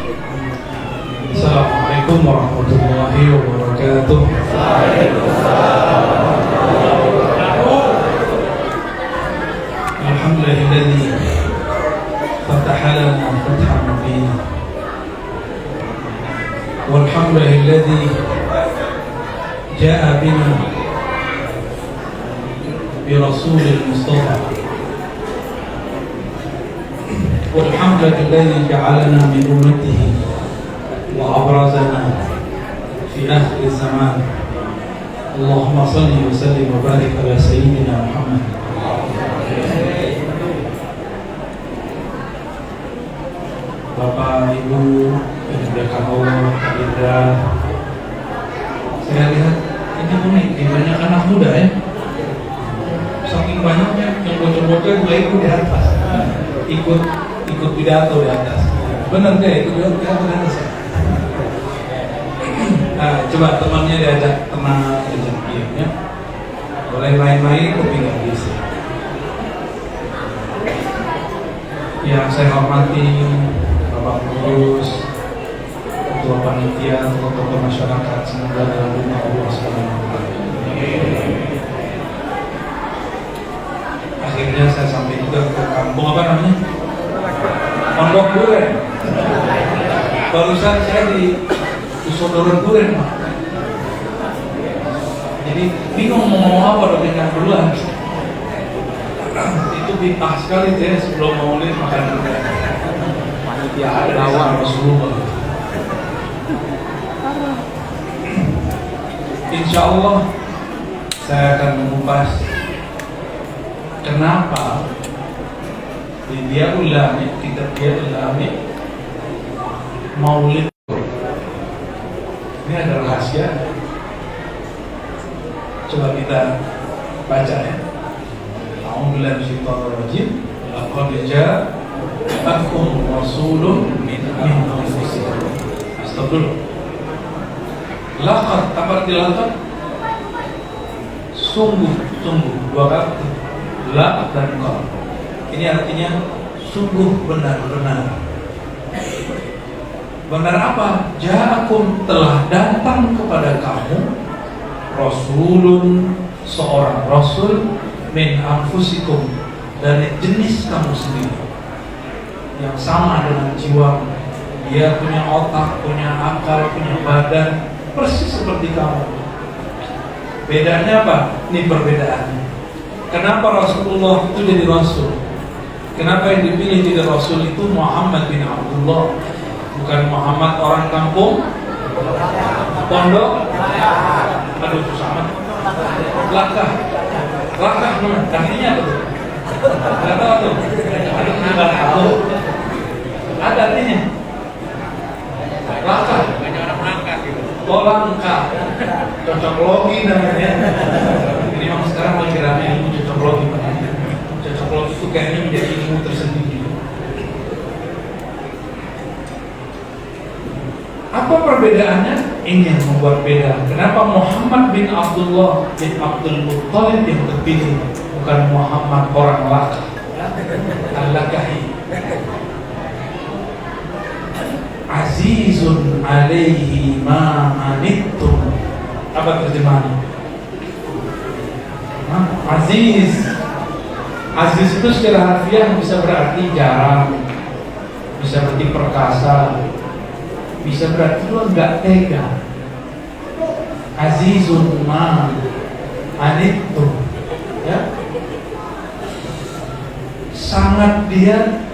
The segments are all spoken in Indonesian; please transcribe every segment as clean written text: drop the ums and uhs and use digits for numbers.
Assalamualaikum warahmatullahi wabarakatuh. Alhamdulillahilladzi fataha lana fathan mubina. Walhamdulillahilladzi jaa bina bi rasulil mustafa. Walhamdulillahilladzi ja'alana min ummatihi وأبرزنا في آخر الزمان. اللهم صل وسلم وبارك على سيدنا محمد. Bapak, Ibu, yang dimuliakan Allah, hadirin. Saya lihat ini unik, banyak anak muda ya. Saking banyaknya yang bocor-bocor juga ikut di atas, ikut pidato di atas. Benar deh, ikut pidato di atas ya. Nah, coba temannya diajak tenang, diajak diam ya. Boleh main-main tapi nggak bisa. Yang saya hormati Bapak Pengurus, Ketua Panitia, tokoh masyarakat, semoga dalam rumah Allah SWT. Akhirnya saya sampai juga ke kampung apa namanya? Pondok Duren. Barusan saya di Saudara Duren, Pak. Jadi bingung mau ngomong apa udah tinggal duluan. Itu bintah sekali deh sebelum maulid makan panitia ada sama Rasulullah. Insya Allah saya akan mengupas kenapa di dia ulama, kitab dia ulama maulid. Ini ada rahasia. Coba kita baca ya. A'udzubillahi minasyaitonir rajim. Laqad ja'akum rasulun min anfusikum. Astagfirullah. Laqad, apa arti laqad? Sungguh dua kali. La dan qad. Ini artinya sungguh benar-benar. Benar apa? Ja'akum, telah datang kepada kamu Rasulun, seorang Rasul min anfusikum, dari jenis kamu sendiri, yang sama dengan jiwa. Dia punya otak, punya akal, punya badan, persis seperti kamu. Bedanya apa? Ini perbedaannya. Kenapa Rasulullah itu jadi Rasul? Kenapa yang dipilih jadi Rasul itu Muhammad bin Abdullah, bukan Muhammad orang kampung pondok? Aduh, susah amat. Lakah mana? Artinya apa tuh? Gak tahu tuh. Aduh, nggak tahu. Ada artinya. Lakah. Oh, langkah. Cocok logi namanya. Ini memang sekarang lagi rame ilmu cocok logi. Cocok logi itu kayaknya menjadi ilmu tersendiri. Apa perbedaannya? Ini yang membuat beda. Kenapa Muhammad bin Abdullah bin Abdul Muttalib yang terpilih, bukan Muhammad orang Lakah, Al-Lakahi. Azizun alaihi ma anittum. Apa terjemahannya? Aziz. Aziz itu secara harfiah bisa berarti jarang, bisa berarti perkasa, bisa berarti lo nggak tega. Azizun ma anittum, ya, sangat dia.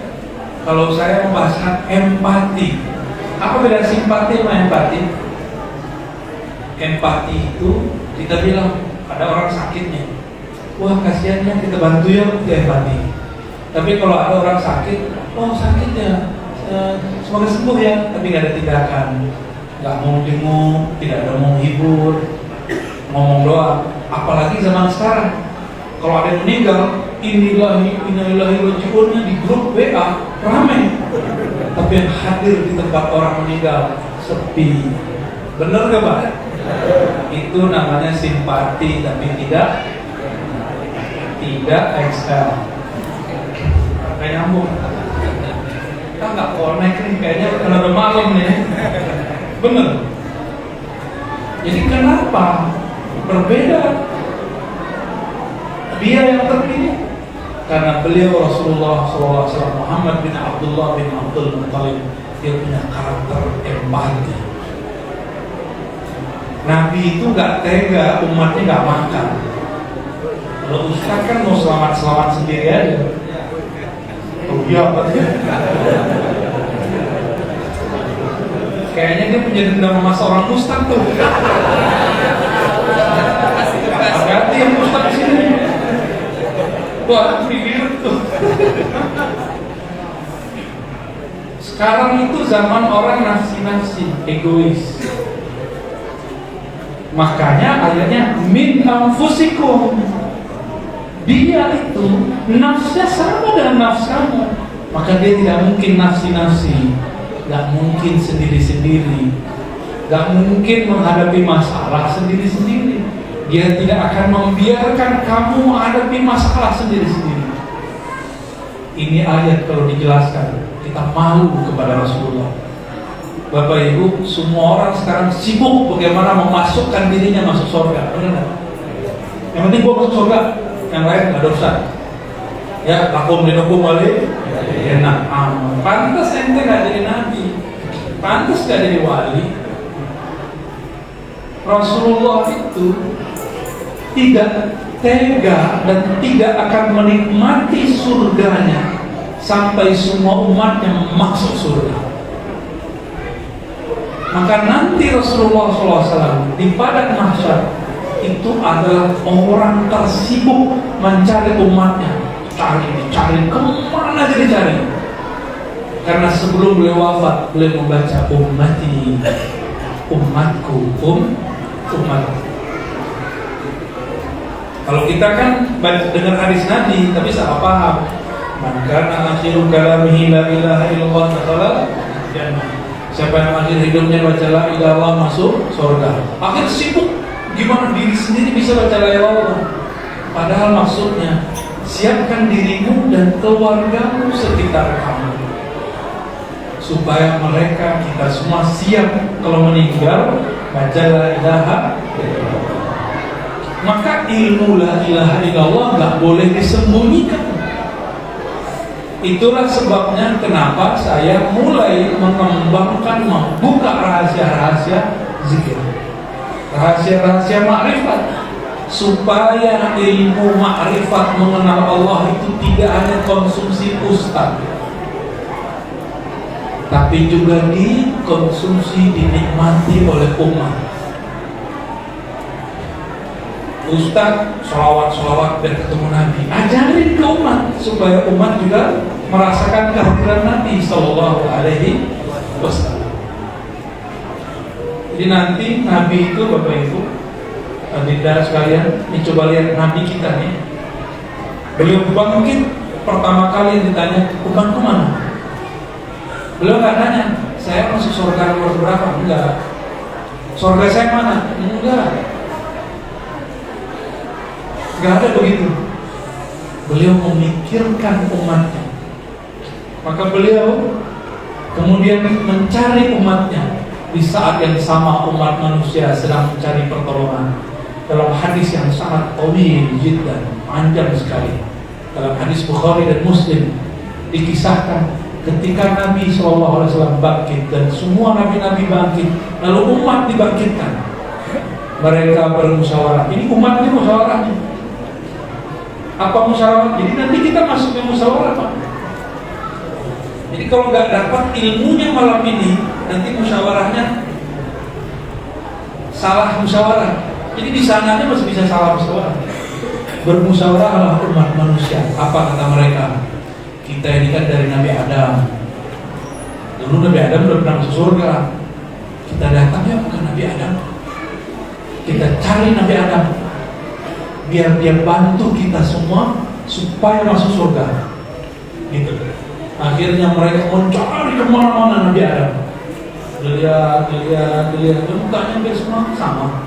Kalau saya membahaskan empati, apa beda simpati sama empati? Empati itu kita bilang ada orang sakitnya, wah kasihannya kita bantu ya, itu empati. Tapi kalau ada orang sakit, oh sakitnya, semoga sembuh ya, tapi nggak ada tindakan, nggak mau jenguk, tidak ada mau hibur, ngomong doa. Apalagi zaman sekarang, kalau ada yang meninggal, innalillahi raji'unnya di grup WA ramai, tapi yang hadir di tempat orang meninggal sepi. Bener gak Pak? Itu namanya simpati, tapi tidak XL. Kayak nyambung. Kita nggak connect nih, kayaknya karena udah malam malam nih. Bener. Jadi kenapa berbeda? Dia yang terpilih karena beliau Rasulullah SAW, Muhammad bin Abdullah bin Abdul Muttalib, dia punya karakter empati. Nabi itu gak tega umatnya gak makan. Kalau Ustaz kan mau selamat-selamat sendiri aja. Oh iya, kayaknya dia punya dendam sama seorang Ustaz tuh. Hati-hati yang Ustaz di sini. Wah, pikir tuh. Sekarang itu zaman orang nafsi-nafsi, egois. Makanya ayatnya min anfusikum. Dia itu nafsnya sama dengan nafs kamu. Maka dia tidak mungkin nafsi-nafsi, gak mungkin sendiri-sendiri, gak mungkin menghadapi masalah sendiri-sendiri. Dia tidak akan membiarkan kamu menghadapi masalah sendiri-sendiri. Ini ayat kalau dijelaskan kita malu kepada Rasulullah. Bapak Ibu, semua orang sekarang sibuk bagaimana memasukkan dirinya masuk surga. Benar? Yang penting gua masuk surga, yang lain nggak ada urusan. Ya, lakum dinukum wali, enak aman. Pantas ente nggak jadi nabi, pantas nggak jadi wali. Rasulullah itu tidak tega dan tidak akan menikmati surganya sampai semua umatnya masuk surga. Maka nanti Rasulullah SAW di padang mahsyar itu adalah orang tersibuk mencari umatnya, cari kemana aja dicari. Karena sebelum beliau wafat, beliau membaca ummati, umatku, umatku. Kalau kita kan dengar hadis Nabi, tapi salah paham. Man kana akhiru kalamihi la ilaha illallah ta'ala jannah. Siapa yang akhir hidupnya baca la ilaha illallah masuk surga. Akhir sibuk gimana diri sendiri bisa baca la ilaha illallah. Padahal maksudnya siapkan dirimu dan keluargamu sekitar kamu supaya mereka, kita semua siap kalau meninggal baca la ilaha illallah. Maka ilmu la ilaha illallah gak boleh disembunyikan. Itulah sebabnya kenapa saya mulai mengembangkan, membuka rahasia-rahasia zikir, rahasia-rahasia makrifat, supaya ilmu makrifat mengenal Allah itu tidak hanya konsumsi ustaz, tapi juga dikonsumsi, dinikmati oleh umat. Ustaz sholawat dan ketemu Nabi, ajarin ke umat supaya umat juga merasakan kehadiran Nabi Sallallahu Alaihi Wasallam. Jadi nanti Nabi itu, Bapak Ibu, Dinda sekalian, ini coba lihat Nabi kita nih. Beliau bangkit pertama kali ditanya, umatku mana? Beliau nggak nanya, saya masuk surga nomor berapa? Enggak. Surga saya mana? Enggak. Gak ada begitu. Beliau memikirkan umatnya. Maka beliau kemudian mencari umatnya di saat yang sama umat manusia sedang mencari pertolongan. Dalam hadis yang sangat tawil dan panjang sekali, dalam hadis Bukhari dan Muslim, dikisahkan ketika Nabi SAW bangkit dan semua nabi-nabi bangkit, lalu umat dibangkitkan. Mereka bermusyawarah. Ini umat ini musyawarahnya. Apa musyawarah? Jadi nanti kita masuk ke musyawarah, Pak. Jadi kalau nggak dapat ilmunya malam ini, nanti musyawarahnya salah musyawarah. Jadi di sananya masih bisa salah musyawarah. Bermusyawarahlah umat manusia. Apa kata mereka? Kita ini kan dari Nabi Adam. Dulu Nabi Adam udah pernah masuk surga. Kita datang ya bukan Nabi Adam. Kita cari Nabi Adam, biar dia bantu kita semua supaya masuk surga. Gitu. Akhirnya mereka mencari kemana-mana Nabi Adam. Dilihat, mukanya hampir semua sama.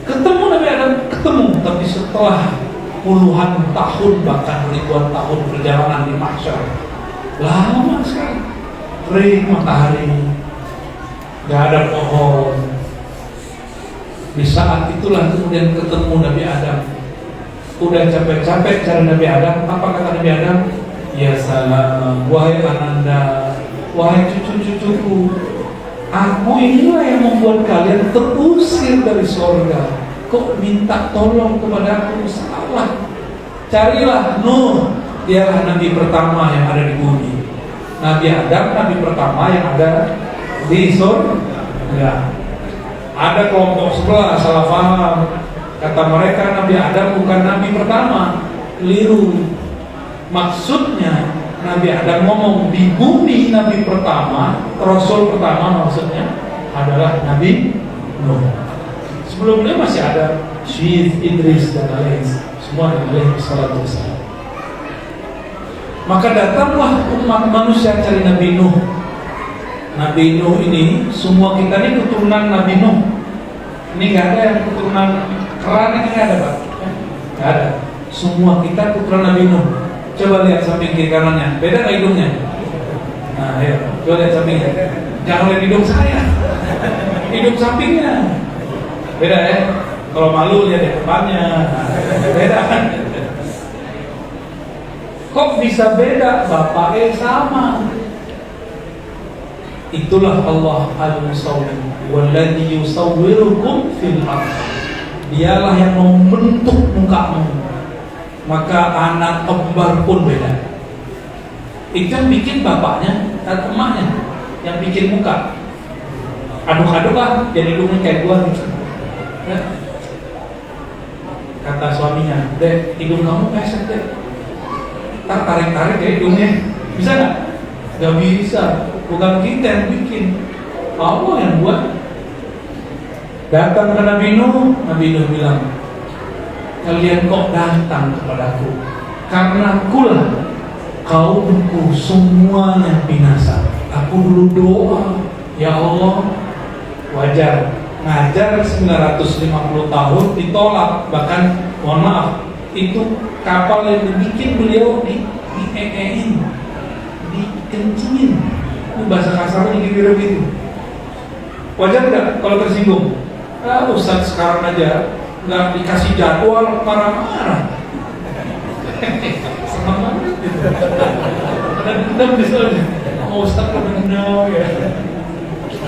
Ketemu Nabi Adam, ketemu, tapi setelah puluhan tahun bahkan ribuan tahun perjalanan di mahsyar, lama sekali. Kering matahari, gak ada pohon. Di saat itulah kemudian ketemu Nabi Adam. Udah capek-capek cari Nabi Adam. Apa kata Nabi Adam? Ya salam, wahai ananda, wahai cucu-cucuku, aku inilah yang membuat kalian terusir dari surga. Kok minta tolong kepada aku? Salah. Carilah Nuh, dialah Nabi pertama yang ada di bumi. Nabi Adam, Nabi pertama yang ada di surga. Ada kelompok sebelah salah paham. Kata mereka Nabi Adam bukan Nabi pertama. Keliru. Maksudnya Nabi Adam ngomong di bumi Nabi pertama, Rasul pertama maksudnya adalah Nabi Nuh. Sebelumnya masih ada Syed, Idris dan lain, semua alaihi salatu wassalam. Maka datanglah umat manusia cari Nabi Nuh. Nabi Nuh ini, semua kita ini keturunan Nabi Nuh. Ini nggak ada yang keturunan keran, ini nggak ada Pak. Nggak ada. Semua kita keturunan Nabi Nuh. Coba lihat samping kiri kanannya, beda nggak hidungnya? Nah, ayo, coba lihat sampingnya. Jangan lihat hidung saya, hidung sampingnya. Beda ya. Kalau malu lihat di depannya. Beda kan? Kok bisa beda? Bapaknya sama. Itulah Allah al-Musawwir, walladzi yusawwirukum fil ardh. Dialah yang membentuk mukamu. Maka anak kembar pun beda. Itu yang bikin bapaknya atau emaknya, yang bikin muka. Aduk-aduk lah, jadi hidungnya kayak gua gitu. Ya. Kata suaminya, "Dek, hidung kamu pesek deh. Ntar tarik-tarik ya hidungnya. Bisa nggak?" Gak bisa. Bukan kita yang bikin, Allah yang buat. Datang ke Nabi Nuh, Nabi Nuh bilang, kalian kok datang kepadaku? Karena akulah kaumku semuanya binasa. Aku dulu doa, ya Allah, wajar ngajar 950 tahun ditolak, bahkan mohon maaf, itu kapal yang dibikin beliau dikekein, dikencingin. Bahasa kasarnya gitu. Wajar nggak kalau tersinggung? Ustadz sekarang aja nggak dikasih jadwal marah-marah. Senang banget gitu. Dan kita misalnya, Ustadz kan benar ya.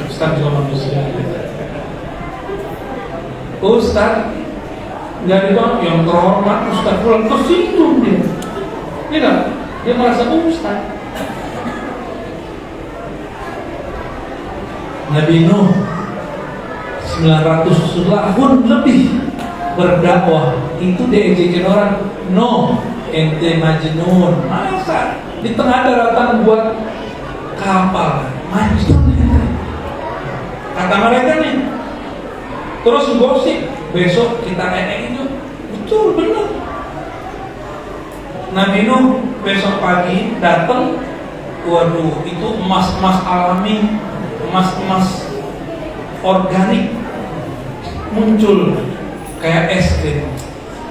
Ustadz juga manusia. Ustadz nggak dibilang yang terhormat, Ustadz pulang tersinggung dia. Iya nggak? Dia merasa Ustadz. Nabi Nuh 900 tahun lebih berdakwah, itu diajakin orang, no, ente majnun, masa di tengah daratan buat kapal, majnun. Kata mereka nih, terus gosip, besok kita itu betul benar. Nabi Nuh besok pagi datang, waduh itu emas-emas alami, emas-emas organik muncul kayak es krim.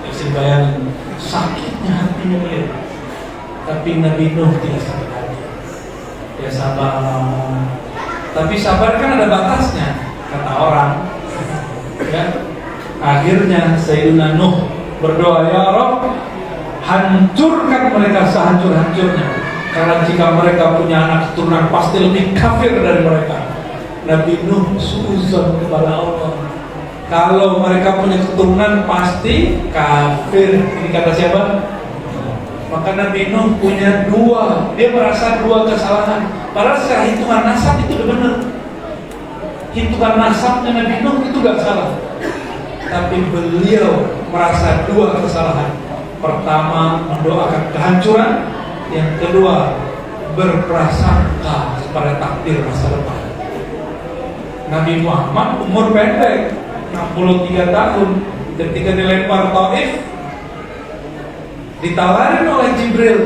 Bisa bayangin sakitnya hatinya melihat. Tapi Nabi Nuh tidak sakit hati. Ya sabar. Tapi sabar kan ada batasnya, kata orang. Ya. Akhirnya Sayyidina Nuh berdoa, ya Rabb, hancurkan mereka sehancur-hancurnya. Karena jika mereka punya anak keturunan pasti lebih kafir dari mereka. Nabi Nuh suuzon kepada Allah. Kalau mereka punya keturunan pasti kafir. Ini kata siapa? Maka Nabi Nuh punya dua. Dia merasa dua kesalahan. Padahal secara hitungan nasab itu udah benar. Hitungan nasabnya Nabi Nuh itu gak salah. Tapi beliau merasa dua kesalahan. Pertama, mendoakan kehancuran. Yang kedua, berprasangka pada takdir masa depan. Nabi Muhammad umur pendek, 63 tahun, ketika dilempar Taif, ditawarin oleh Jibril,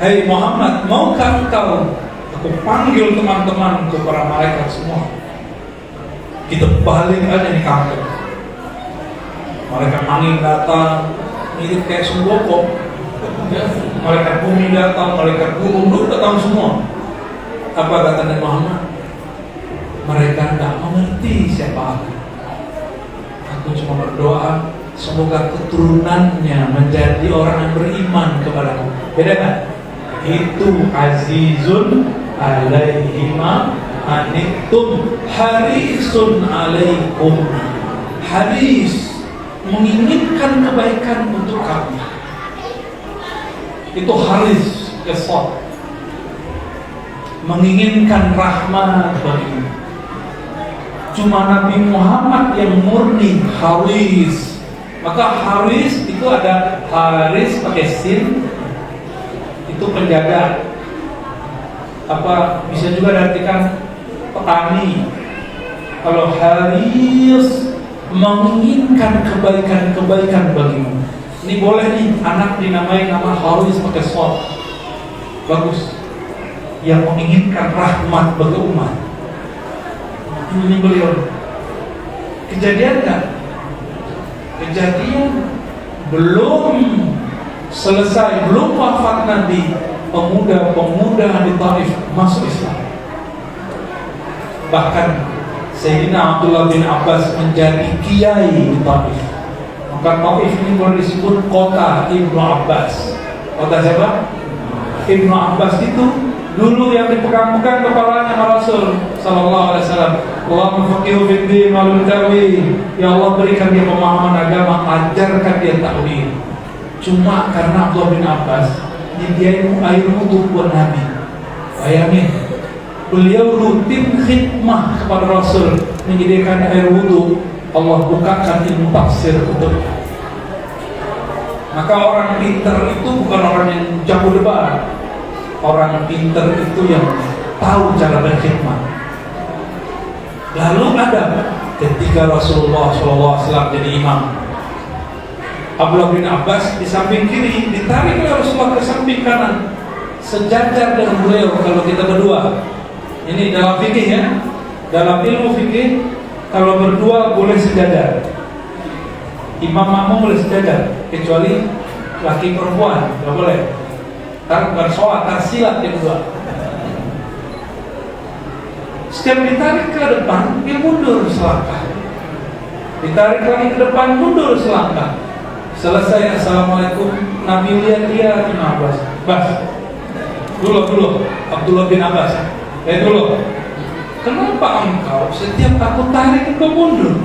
"Hai Muhammad, maukah engkau aku panggil teman-temanku para malaikat semua, kita balik aja nih kampung." Malaikat angin datang, mirip kayak Sumboko. Ya, malaikat bumi datang, malaikat gunung datang semua. Apa kata Nabi Muhammad? Mereka tidak mengerti siapa aku. Aku cuma berdoa semoga keturunannya menjadi orang yang beriman kepadamu. Beda kan? Itu azizun alaihima anittum harisun alaikum. Haris, menginginkan kebaikan untuk kamu. Itu haris, kesot, menginginkan rahmat bagimu. Cuma Nabi Muhammad yang murni haris. Maka haris itu ada haris pakai sin, itu penjaga. Apa bisa juga diartikan petani. Kalau haris, menginginkan kebaikan-kebaikan bagimu. Ini boleh nih anak dinamai nama haris pakai shod. Bagus. Yang menginginkan rahmat bagi umat. Ini beliau. Kejadian kan? Kejadian belum selesai, belum wafat Nabi, pemuda-pemuda di Taif masuk Islam. Bahkan Sayyidina Abdullah bin Abbas menjadi kiai di Taif. Maka Taif ini boleh disebut kota Ibnu Abbas. Kota siapa? Ibnu Abbas itu dulu yang dipegang-pegang kepalanya Rasul sallallahu alaihi wasallam. Allahumma faqihu fid din wal ta'wil. Ya Allah, berikan dia pemahaman agama, ajarkan dia ta'wil. Cuma karena Abdullah bin Abbas nyediain air wudu buat Nabi. Bayangin, beliau rutin khidmah kepada Rasul menyediakan air wudu. Allah bukakan ilmu tafsir untuknya. Maka orang pintar itu bukan orang yang jago debat. Orang pintar itu yang tahu cara berkhidmat. Lalu ada ketika Rasulullah SAW jadi imam, Abdullah bin Abbas di samping kiri, ditarik oleh Rasulullah ke samping kanan, sejajar dengan beliau. Kalau kita berdua, ini dalam fikih ya, dalam ilmu fikih, kalau berdua boleh sejajar. Imam makmum boleh sejajar, kecuali laki perempuan nggak boleh. Kan bukan sholat, kan silat yang berdua. Setiap ditarik ke depan, dia mundur selangkah. Ditarik lagi ke depan, mundur selangkah. Selesai assalamualaikum, Nabi lihat dia bin Abbas. Bas, dulu Abdullah bin Abbas. Dulu. Kenapa engkau setiap aku tarik engkau mundur?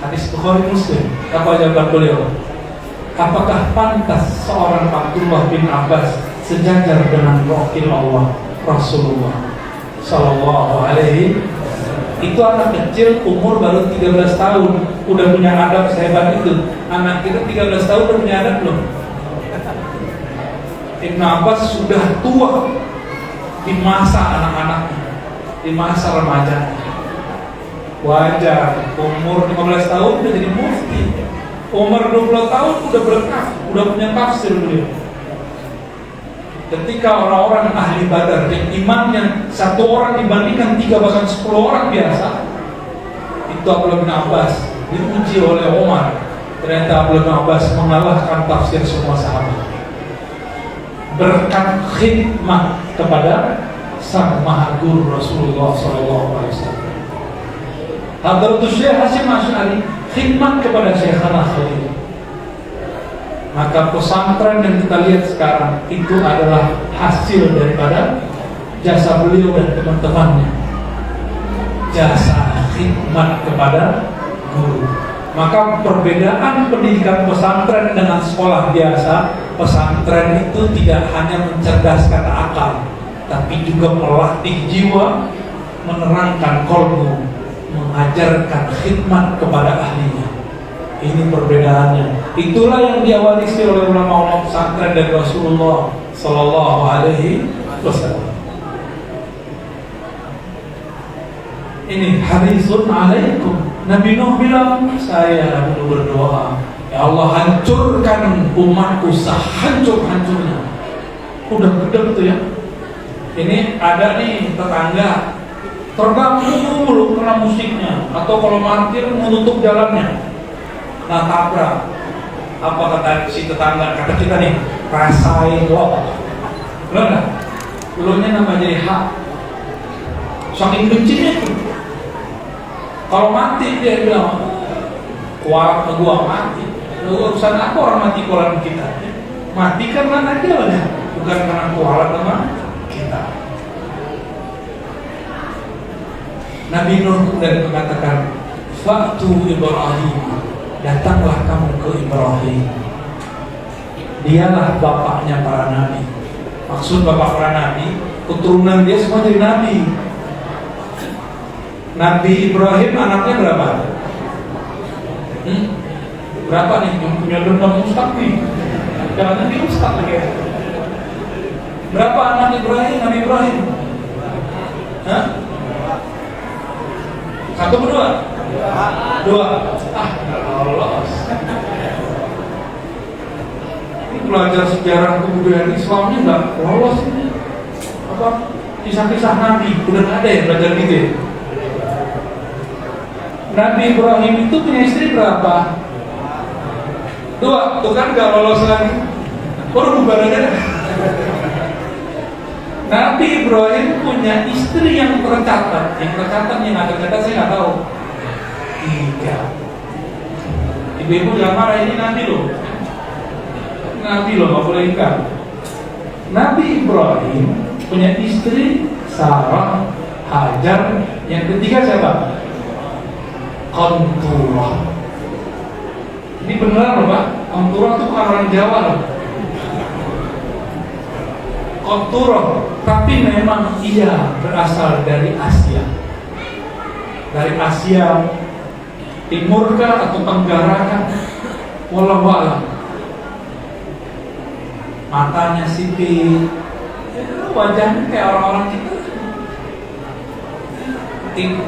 Hadis Bukhari Muslim. Apa jawaban beliau? Apakah pantas seorang Abdullah bin Abbas sejajar dengan wakil Allah Rasulullah Sallallahu Alaihi? Itu anak kecil umur baru 13 tahun udah punya adab sehebat itu. Anak kita 13 tahun udah punya adab belum? Ibn Abbas sudah tua di masa anak-anaknya, di masa remaja. Wajar, umur 15 tahun udah jadi mufti, umur 20 tahun udah berkah, udah punya tafsir beliau. Ketika orang-orang ahli Badar yang imannya satu orang dibandingkan 3 bahkan 10 orang biasa, itu Abdullah bin Abbas diuji oleh Umar. Ternyata Abdullah bin Abbas mengalahkan tafsir semua sahabat berkat khidmat kepada sang maha guru Rasulullah SAW. Hadratus Syekh Hasyim Asy'ari khidmat kepada Syekhana Khalil. Maka pesantren yang kita lihat sekarang itu adalah hasil daripada jasa beliau dan teman-temannya, jasa khidmat kepada guru. Maka perbedaan pendidikan pesantren dengan sekolah biasa, pesantren itu tidak hanya mencerdaskan akal, tapi juga melatih jiwa, menerangkan kolbu, mengajarkan khidmat kepada ahlinya. Ini perbedaannya. Itulah yang diawarisi oleh ulama-ulama pesantren dari Rasulullah Sallallahu Alaihi Wasallam. Ini harisun alaikum. Nabi Nuh bilang, saya dulu berdoa, ya Allah hancurkan umatku sehancur-hancurnya. Udah gede tuh ya. Ini ada nih tetangga terganggu mulu karena musiknya, atau kalau parkir menutup jalannya. Nah tabrak. Apa kata si tetangga? Kata kita nih, rasain loh. Benar nggak? Lo-nya nambah jadi hak. Saking bencinya itu. Kalau mati dia bilang, kualat ke gua mati. Lu urusan apa orang mati kualat kita? Mati karena ajalnya, bukan karena kualat sama kita. Nabi Nuh kemudian mengatakan, Faktu Ibrahim, datanglah kamu ke Ibrahim. Dialah bapaknya para nabi. Maksud bapak para nabi, keturunan dia semua jadi nabi. Nabi Ibrahim anaknya berapa? Berapa nih yang punya dendam ustaz nih? Jangan nanti ustaz lagi ya. Berapa anak Ibrahim? Nabi Ibrahim? Hah? Satu berdua? Dua. Nggak lolos. Ini belajar sejarah kebudayaan Islamnya nggak lolos ini. Apa? Kisah-kisah Nabi udah ada ya belajar gitu ya? Nabi Ibrahim itu punya istri berapa? Dua, tuh kan gak lolos lagi. Baru bubar aja. Nabi Ibrahim punya istri yang tercatat. Yang tercatat, yang gak tercatat saya gak tahu. 3. Ibu-ibu jangan marah, ini Nabi loh. Nabi loh, gak boleh ikan. Nabi Ibrahim punya istri Sarah, Hajar. Yang ketiga siapa? Konturah. Ini beneran loh Pak, Konturah itu bukan orang Jawa loh. Konturah, tapi memang ia berasal dari Asia. Dari Asia Timur kah atau Tenggara kah? Wallahu a'lam. Matanya sipit, wajahnya kayak orang-orang kita.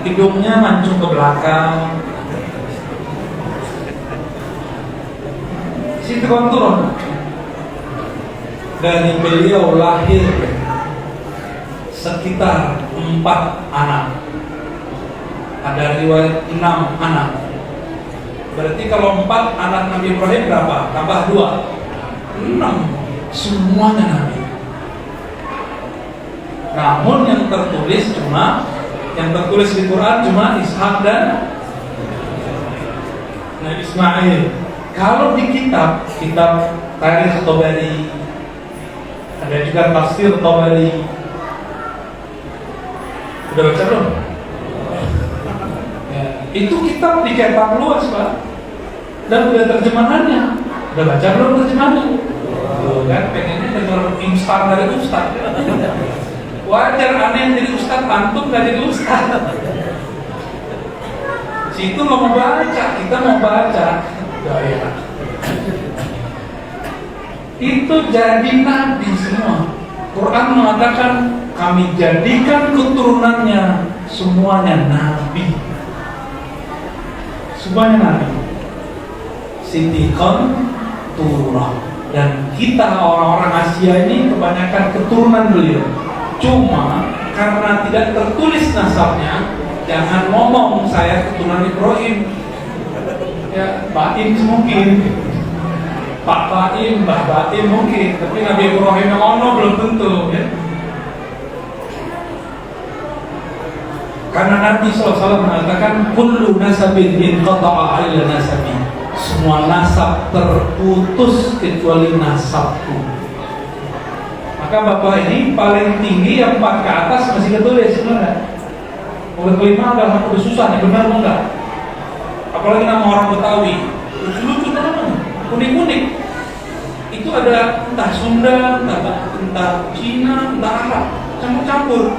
Hidungnya mancung ke belakang. Siti Konturah. Dari beliau lahir sekitar 4 anak. Ada riwayat 6 anak. Berarti kalau 4 anak Nabi Ibrahim berapa? Tambah 2, 6. Semuanya Nabi. Namun yang tertulis di Quran cuma Ishak dan Nabi Ismail. Kalau di kitab Tarikh Tabari, ada juga Tafsir Tabari. Udah baca belum? Ya, itu kitab dicetak luas Pak. Dan udah terjemahannya. Udah baca belum terjemahannya? Tuh kan pengennya dengar instan dari ustaz. Wajar aneh jadi ustaz, antum gak jadi ustaz. Situ mau baca, kita mau baca. Ya. Itu jadi nabi semua. Quran mengatakan kami jadikan keturunannya semuanya nabi. Semuanya nabi. Siti Konturah. Dan kita orang-orang Asia ini kebanyakan keturunan beliau. Cuma karena tidak tertulis nasabnya, jangan ngomong saya keturunan Ibrahim. Ya, Baim mungkin, Pak Baim, Mbah Baim mungkin, tapi Nabi Ibrahim yang ono belum tentu ya. Karena Nabi SAW mengatakan kullu nasabin inqata'a illa nasabi. Semua nasab terputus kecuali nasabku. Maka Bapak ini paling tinggi yang 4 ke atas masih ketulis, benar nggak? Udah kelima udah susah nih, benar enggak? Apalagi nama orang Betawi, lucu-lucu namanya, unik-unik. Itu ada entah Sunda, entah Cina, entah Arab, campur-campur.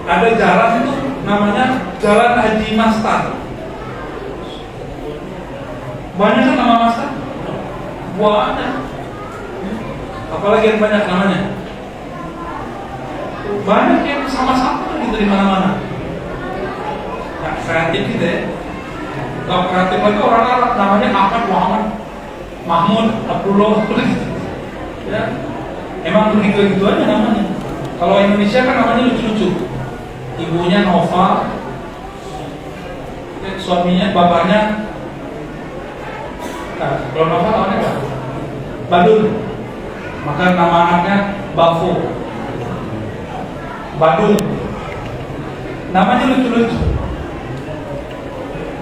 Ada jalan itu namanya Jalan Haji Mastar. Banyak kan nama Mastar? Banyak. Apalagi yang banyak namanya? Banyak yang sama-sama gitu di mana-mana. Nah, kreatif gitu ya. Kalau kreatif lagi orang Arab namanya Ahmad, Muhammad, Mahmud, Abdullah ya. Emang begitu-gitu aja namanya. Kalau Indonesia kan namanya lucu-lucu. Ibunya Nova, suaminya, bapaknya kalau Nova namanya apa? Badun. Maka nama anaknya Bafo. Badung. Namanya lucu-lucu.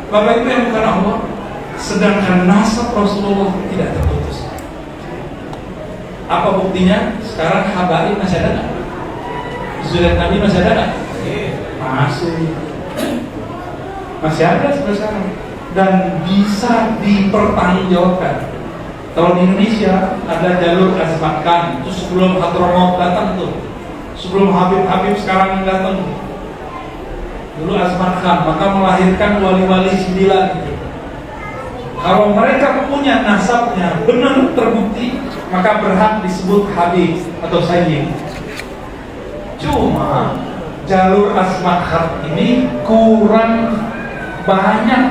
Bapak Ibu yang bukan Allah, sedangkan nasab Rasulullah tidak terputus. Apa buktinya? Sekarang Habaib masih ada nggak? Zuriat Nabi masih ada nggak? Masih ada sampai sekarang, dan bisa dipertanggungjawabkan. Kalau di Indonesia ada jalur Azmat Khan, itu sebelum Hadramaut datang tuh, sebelum Habib sekarang yang datang. Dulu Azmat Khan, maka melahirkan wali-wali 9 gitu. Kalau mereka punya nasabnya benar terbukti, maka berhak disebut Habib atau Sayyid. Cuma jalur Azmat Khan ini kurang banyak,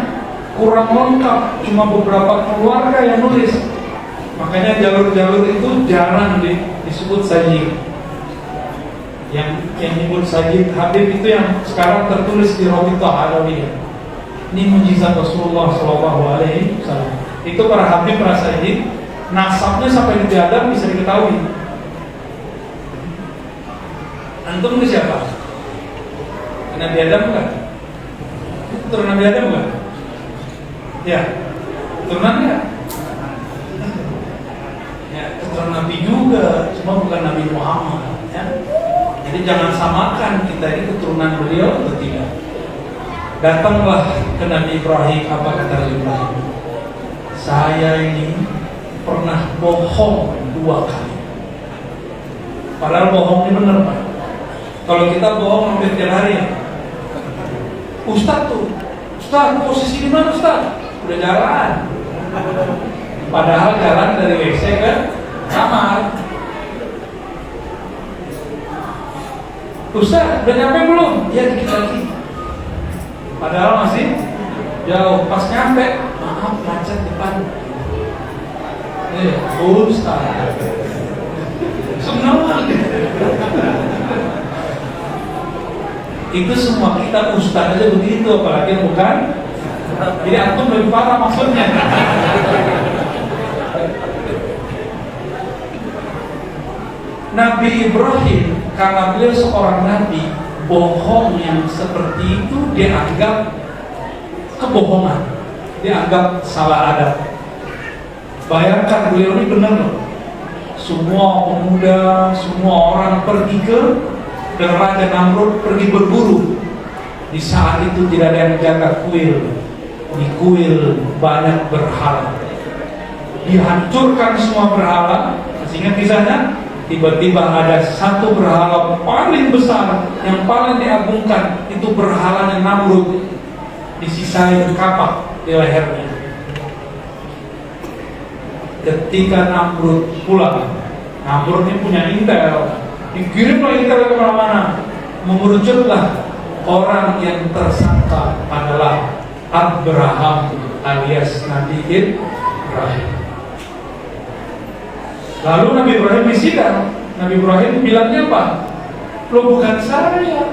kurang lengkap, cuma beberapa keluarga yang nulis. Makanya jalur-jalur itu jarang disebut Sayyid. Yang disebut Sayyid Habib itu yang sekarang tertulis di Rabithah Alawiyah. Ini mujizat Rasulullah SAW. Itu para Habib, para Sayyid, nasabnya sampai di Adam bisa diketahui. Antum itu siapa? Nabi Adam bukan? Turun Nabi Adam bukan? Ya, turunan enggak? Ya, keturunan Nabi juga, cuma bukan Nabi Muhammad. Ya. Jadi jangan samakan kita ini keturunan beliau atau tidak. Datanglah ke Nabi Ibrahim, apa kata Nabi Ibrahim? Saya ini pernah bohong 2 kali. Padahal bohongnya benar, Pak. Kalau kita bohong hampir tiap hari ya. Ustaz, posisi di mana Ustaz? Udah jalan. Padahal jalan dari WC ke kamar. Ustaz, udah nyampe belum? Ya, dikit lagi. Padahal masih jauh. Pas nyampe, maaf macet depan. Ustaz. Semua. Itu semua kita ustaz aja begitu, apalagi bukan. Jadi antum lebih parah maksudnya. Nabi Ibrahim, karena beliau seorang nabi, bohong yang seperti itu dianggap kebohongan, dianggap salah adab. Bayangkan beliau ini benar loh. Semua pemuda, semua orang pergi ke Raja Namrud, pergi berburu. Di saat itu tidak ada yang menjaga kuil. Di kuil banyak berhala. Dihancurkan semua berhala. Masih ingat kisahnya? Tiba-tiba ada satu berhala paling besar, yang paling diagungkan, itu berhalanya Namrud, disisain kapak di lehernya. Ketika Namrud pulang, Namrud ini punya intel, dikirimlah intel kemana-mana, memerujutlah orang yang tersangka adalah Abraham alias Nabi Ibrahim. Lalu Nabi Ibrahim disidang. Nabi Ibrahim bilangnya apa? Lo bukan saya,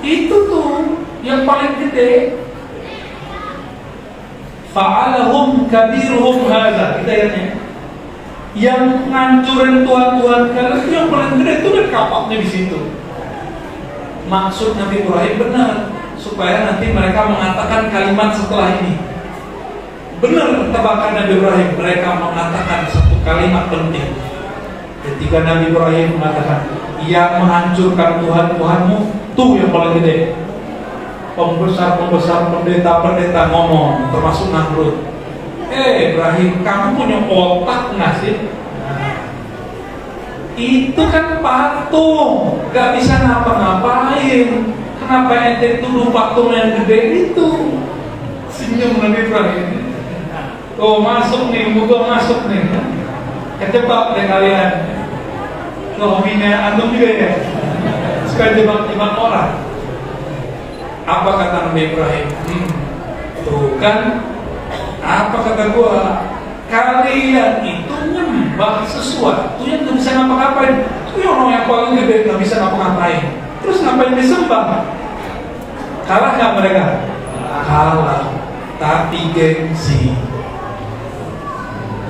itu tuh yang paling gede. Fa'alahum kabiruhum hadza. Kita lihatnya, yang ngancurin Tuhan kalian itu yang paling gede, itu kan kapaknya di situ. Maksud Nabi Ibrahim benar, supaya nanti mereka mengatakan kalimat setelah ini. Benar tebakan Nabi Ibrahim, mereka mengatakan satu kalimat penting. Ketika Nabi Ibrahim mengatakan, yang menghancurkan Tuhan-Tuhanmu, tuh yang paling gede. Pembesar-pembesar, pendeta-pendeta ngomong, termasuk Namrud. Ibrahim, kamu punya otak nggak sih? Itu kan patung, gak bisa ngapa-ngapain. Kenapa ente tuduh patung yang gede itu? Senyum Nabi Ibrahim. Oh, masuk nih, buku masuk nih. Kejebak deh kalian. Hobinya antum juga ya, suka jebak-jebak orang. Apa kata Nabi Ibrahim? Tuh kan, apa kata gua? Kalian itu nyembah sesuatu yang gak bisa ngapa-ngapain. Itu orang yang paling gede gak bisa ngapa-ngapain. Terus ngapain disembah? Kalah gak mereka? Kalah, tapi gengsi.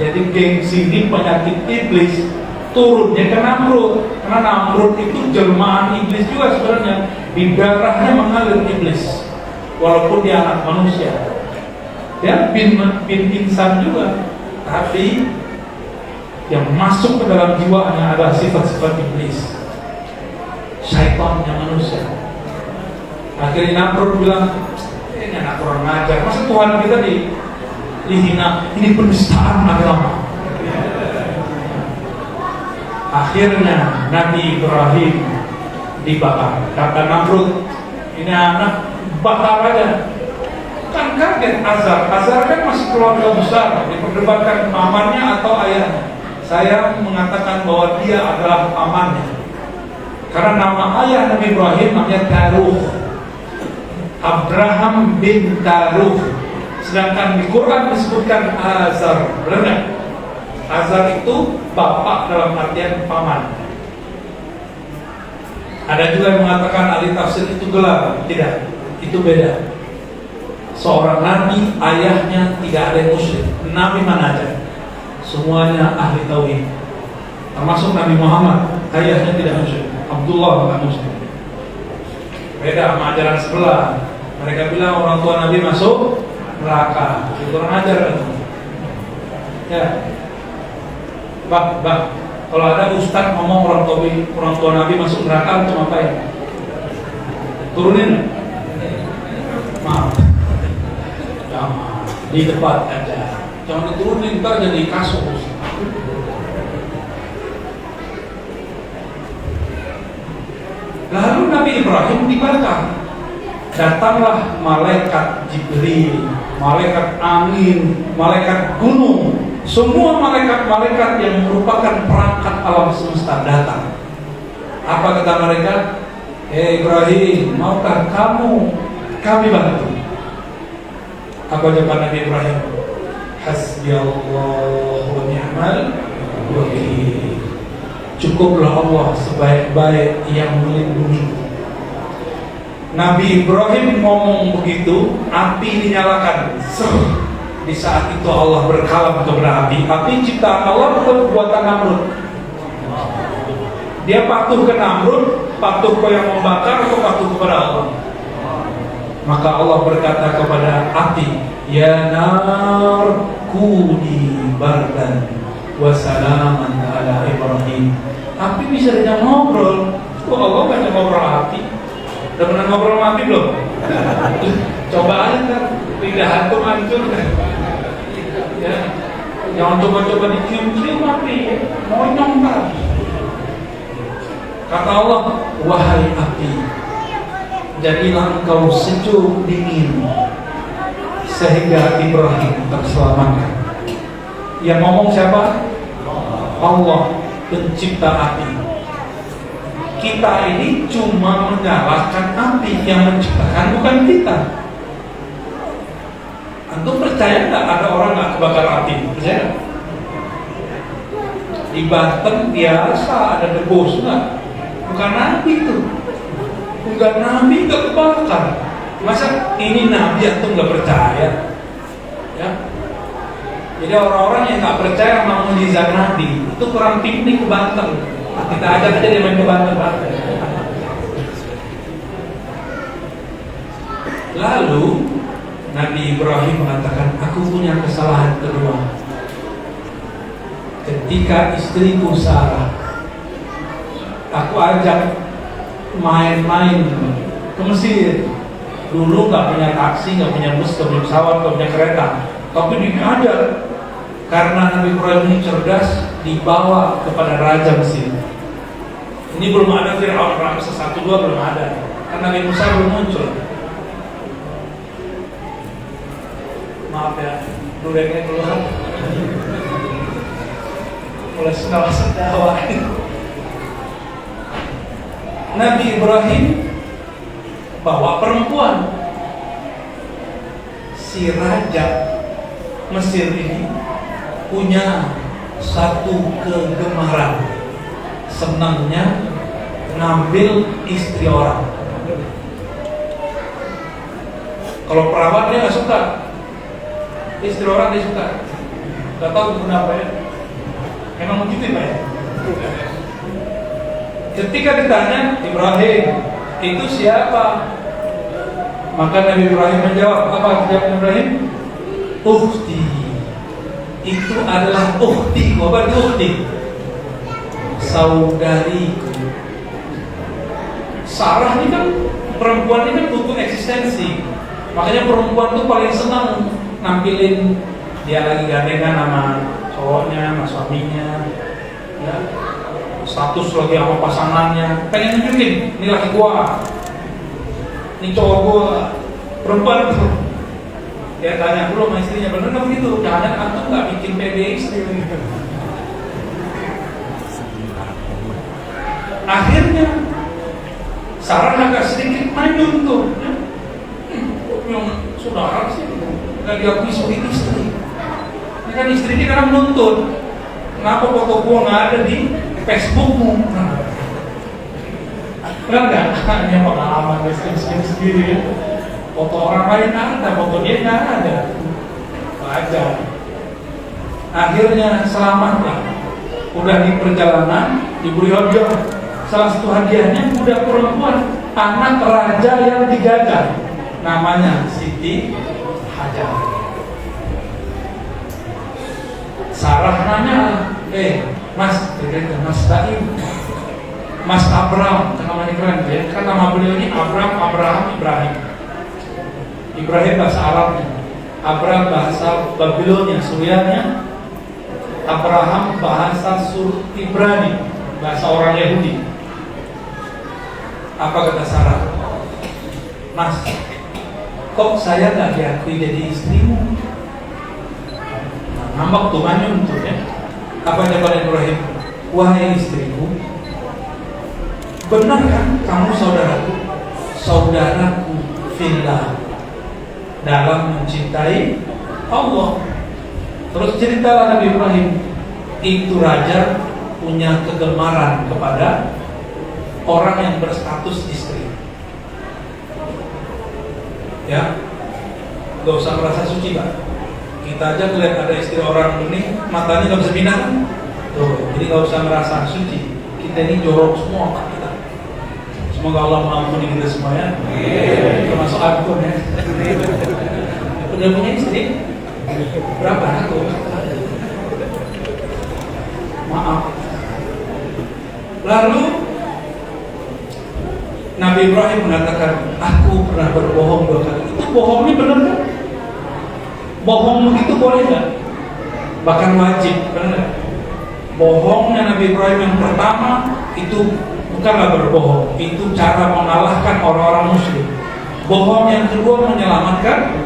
Jadi gengsi ini penyakit iblis. turunnya ke Namrud, karena Namrud itu jelmaan iblis juga sebenarnya, di darahnya mengalir iblis, walaupun dia anak manusia, ya bin insan juga, tapi yang masuk ke dalam jiwanya adalah sifat-sifat iblis, syaitannya manusia. Akhirnya Namrud bilang, ini anak kurang ajar, masa Tuhan kita dihina, ini penistaan agama. Akhirnya Nabi Ibrahim dibakar. Kata Namrud, ini anak bakar aja. Kan kaget Azar kan masih keluarga besar, diperdebatkan pamannya atau ayahnya. Saya mengatakan bahwa dia adalah pamannya, karena nama ayah Nabi Ibrahim namanya Taruh, Abraham bin Taruh. Sedangkan di Quran disebutkan Azar. Benar nggak? Azar itu bapak dalam artian paman. Ada juga yang mengatakan ahli tafsir itu gelar. Tidak, itu beda. Seorang nabi, ayahnya tidak ada yang musyrik. Nabi mana aja, semuanya ahli tauhid. Termasuk Nabi Muhammad, ayahnya tidak musyrik. Abdullah tidak musyrik. Beda sama ajaran sebelah. Mereka bilang orang tua Nabi masuk neraka. Itu kurang ajar kan? Ya. Bang, kalau ada ustaz ngomong orang tua Nabi masuk neraka, itu ngapain? Turunin? Maaf. Jangan di depan aja. Jangan diturunin, ntar jadi kasus. Lalu Nabi Ibrahim dibakar. Datanglah malaikat Jibril, malaikat angin, malaikat gunung, semua malaikat-malaikat yang merupakan perangkat alam semesta datang. Apa kata mereka? Ibrahim, maukah kami bantu? Apa jawaban Nabi Ibrahim? Hasbiyallah wa ni'mal wakil. Cukuplah Allah sebaik-baik yang melindungi. Nabi Ibrahim ngomong begitu, api dinyalakan. Di saat itu Allah berkalam kepada api. Api ciptaan Allah bukan buatan Namrud. Dia patuh ke Namrud, patuh ke yang membakar, atau patuh kepada Allah? Maka Allah berkata kepada api, ya nar kuni bardan wa salaman ala Ibrahim. Api bisa diajak ngobrol. Allah banyak ngobrol api. Udah pernah ngobrol sama api belum? Coba aja kan, lidah antum hancur kan. Ya, jangan coba-coba dicium-cium api, monyong kan. Kata Allah, wahai api, jadilah engkau sejuk dingin sehingga Ibrahim terselamatkan. Yang ngomong siapa? Allah, pencipta api. Kita ini cuma menyalahkan api, yang menciptakan bukan kita. Antum percaya nggak ada orang nggak kebakar api? Percaya? Di Banten biasa ada debus nggak? Bukan nabi itu, bukan nabi nggak kebakar. Masa ini nabi antum nggak percaya? Ya. Jadi orang-orang yang nggak percaya sama mukjizat nabi itu kurang piknik ke Banten. Kita ajak aja dia main ke Banten. Lalu Nabi Ibrahim mengatakan, aku punya kesalahan kedua. Ketika istriku Sarah, aku ajak main-main ke Mesir. Dulu nggak punya taksi, nggak punya bus, nggak punya pesawat, nggak punya kereta, tapi diajak. Karena Nabi Ibrahim ini cerdas, dibawa kepada Raja Mesir. Ini belum ada Fir'aun, Ramses 1, 2 belum ada. Karena Nabi Musa belum muncul. Maaf ya, duriannya keluar. Mulai sendawa-sendawa. Nabi Ibrahim bawa perempuan. Si Raja Mesir ini punya satu kegemaran, senangnya ngambil istri orang. Kalau perawan dia nggak suka, istri orang dia suka. Gak tahu kenapa ya. Emang begitu ya Pak ya? Ketika ditanya Ibrahim itu siapa, maka Nabi Ibrahim menjawab, apa jawab Ibrahim? Ukhti, itu adalah ukhti. Apa itu ukhti? Saudariku. Sarah ini kan, perempuan ini kan butuh eksistensi. Makanya perempuan tuh paling senang nampilin dia lagi gandengan sama cowoknya, sama suaminya, ya. Status lagi sama pasangannya, pengen nunjukin, ini laki gua, ini cowok gua. Perempuan tuh dia tanya dulu sama istrinya, bener nggak begitu? Jangan antum nggak bikin pede istri. Akhirnya Sarah agak sedikit manyun tuh, ya. Yang saudara sih nggak diakui sebagai istri. Ini kan istri ini kadang menuntut, kenapa foto gua nggak ada di Facebookmu? Kan nggak? Hanya pengalaman istri sendiri ya. Foto orang lain ada, foto dia nggak ada. Wajar. Akhirnya selamatlah. Udah di perjalanan diberi hadiah. Salah satu hadiahnya budak perempuan, anak raja yang dijaga, namanya Siti Hajar. Sarah nanya, Mas Baim, Mas Abram, namanya keren ya. Kan nama beliau ini Abraham, Ibrahim. Ibrahim bahasa Arabnya, Abram bahasa Babilonia, Surianya, Abraham bahasa Ibrani, bahasa orang Yahudi. Apa kata Sarah? Mas, kok saya nggak diakui jadi istrimu? Ngambek tuh, manyun tuh ya. Apa jawaban Ibrahim? Wahai istriku, benar kan kamu saudaraku? Saudaraku fillah, dalam mencintai Allah. Terus ceritalah Nabi Ibrahim, itu raja punya kegemaran kepada orang yang berstatus istri. Ya, gak usah merasa suci, Pak. Kita aja ngeliat ada istri orang ini, matanya gak bisa pindah. Tuh, jadi gak usah merasa suci. Kita ini jorok semua, Pak, kita. Semoga Allah mengampuni kita semua ya. Termasuk aku ya. Udah punya istri? Berapa aku? Maaf. Lalu Nabi Ibrahim mengatakan, aku pernah berbohong 2 kali. Itu bohong ini benar kan? Bohong begitu boleh nggak? Bahkan wajib, benar? Bohongnya Nabi Ibrahim yang pertama itu bukanlah berbohong, itu cara mengalahkan orang-orang muslim. Bohong yang kedua menyelamatkan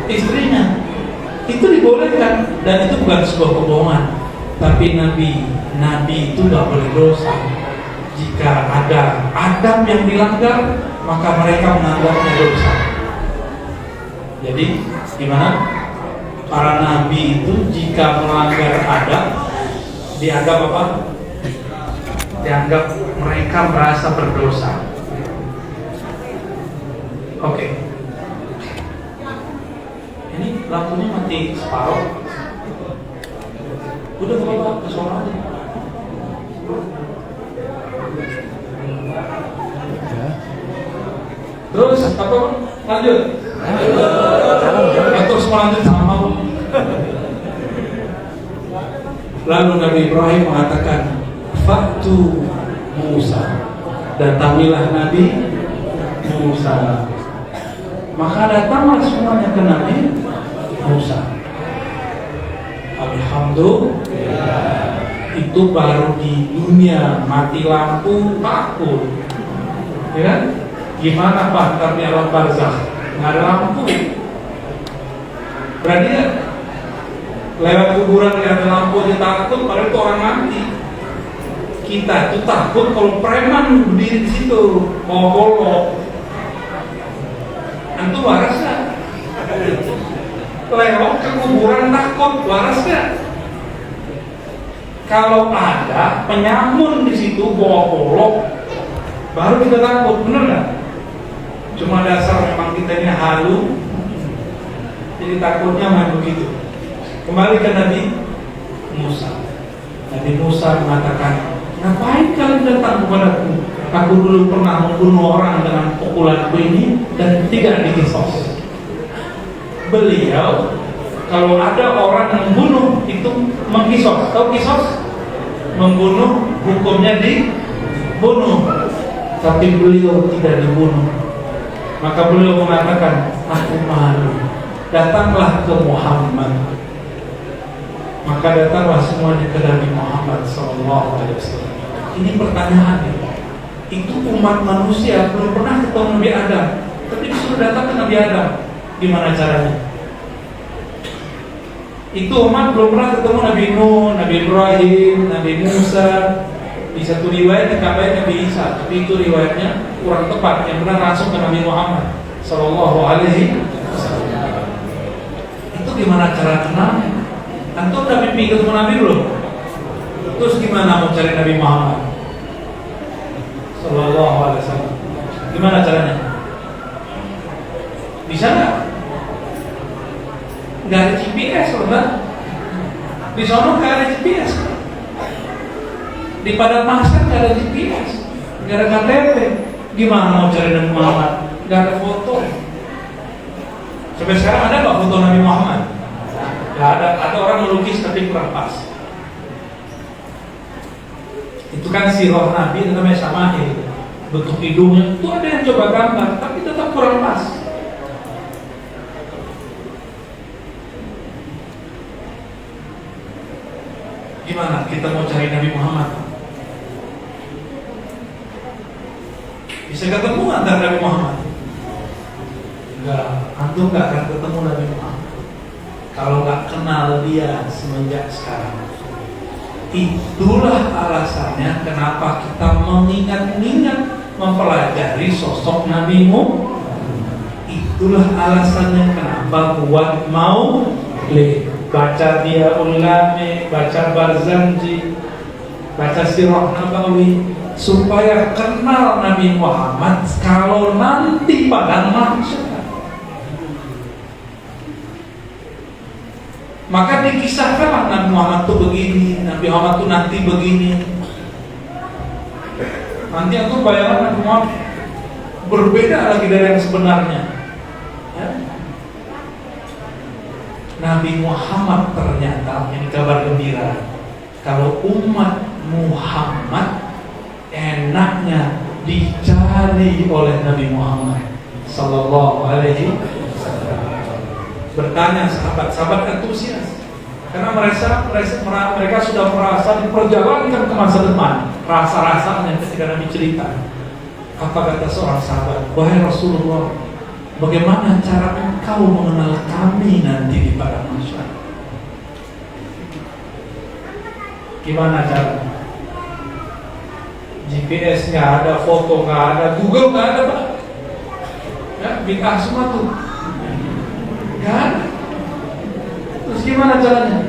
istrinya, itu dibolehkan dan itu bukan sebuah kebohongan. Tapi Nabi itu nggak boleh dosa. Jika ada adab yang dilanggar, maka mereka menganggapnya dosa. Jadi gimana? Para nabi itu jika melanggar adab, dianggap apa? Dianggap mereka merasa berdosa. Oke. Ini lampunya mati separuh. Udah bapak ke sono aja. Terus apa? Lanjut. Atau semua lanjut sama. Lalu Nabi Ibrahim mengatakan, Faktu Musa, datangilah Nabi Musa. Maka datanglah semuanya ke Nabi Musa. Alhamdulillah. Itu baru di dunia mati lampu takut, ya kan? Gimana Pak kami alam barzakh nggak ada lampu? Berarti ya, lewat kuburan nggak ada lampu aja takut, padahal itu orang mati. Kita itu takut kalau preman berdiri di situ mau golok. Antum waras nggak? Lewat ke kuburan takut, waras nggak? Kalau ada penyamun di situ bawa golok, baru kita takut, bener nggak? Cuma dasar memang kita ini halu, jadi takutnya main begitu. Kembali ke Nabi Musa. Nabi Musa mengatakan, ngapain kalian datang kepadaku? Aku dulu pernah membunuh orang dengan pukulanku ini dan tidak dikisos. Beliau, kalau ada orang yang membunuh itu mengkisos. Tahu kisos? Membunuh hukumnya dibunuh. Tapi beliau tidak dibunuh. Maka beliau mengatakan, aku malu. Datanglah ke Muhammad. Maka datanglah semuanya ke Nabi Muhammad SAW. Ini pertanyaannya. Itu umat manusia belum pernah ketemu Nabi Adam, tapi disuruh datang ke Nabi Adam. Gimana caranya? Itu umat belum pernah ketemu Nabi Nuh, Nabi Ibrahim, Nabi Musa. Di satu riwayat dikabarkan Nabi Isa, tapi itu riwayatnya kurang tepat. Yang benar langsung ke Nabi Muhammad Sallallahu Alaihi Wasallam. Itu gimana cara kenalnya? Antum udah mimpi ketemu Nabi belum? Terus gimana mau cari Nabi Muhammad Sallallahu Alaihi Wasallam? Gimana caranya? Bisa nggak? Nggak ada GPS, loh. Di sana nggak ada GPS. Di Padang Mahsyar nggak ada GPS, nggak ada KTP. Gimana mau cari Nabi Muhammad? Nggak ada foto. Sampai sekarang ada nggak foto Nabi Muhammad? Nggak ada. Ada orang melukis tapi kurang pas. Itu kan sirah Nabi, itu namanya Samahir. Bentuk hidungnya itu ada yang coba gambar, tapi tetap kurang pas. Gimana kita mau cari Nabi Muhammad? Bisa ketemu antara Nabi Muhammad? Enggak, antum nggak akan ketemu Nabi Muhammad kalau nggak kenal dia semenjak sekarang. Itulah alasannya kenapa kita mengingat-ingat mempelajari sosok Nabi Muhammad. Itulah alasannya kenapa buat mau baca dia ulame, baca Barzanji, baca Sirah Nabawi, supaya kenal Nabi Muhammad kalau nanti Padang Mahsyar. Maka dikisahkanlah Nabi Muhammad itu begini, Nabi Muhammad itu nanti begini. Nanti aku bayangkan Nabi Muhammad berbeda lagi dari yang sebenarnya. Ya? Nabi Muhammad ternyata, ini kabar gembira, kalau umat Muhammad enaknya dicari oleh Nabi Muhammad Sallallahu Alaihi Wasallam. Bertanya sahabat-sahabat antusias, karena mereka sudah merasa diperjalankan ke masa depan. Rasa-rasanya ketika Nabi cerita, apa kata seorang sahabat, wahai Rasulullah, bagaimana cara engkau mengenal kami nanti di Padang Mahsyar? Gimana caranya? GPS nggak ada, foto nggak ada, Google nggak ada, Pak. Ya, bid'ah semua tuh. Nggak ada. Terus gimana caranya?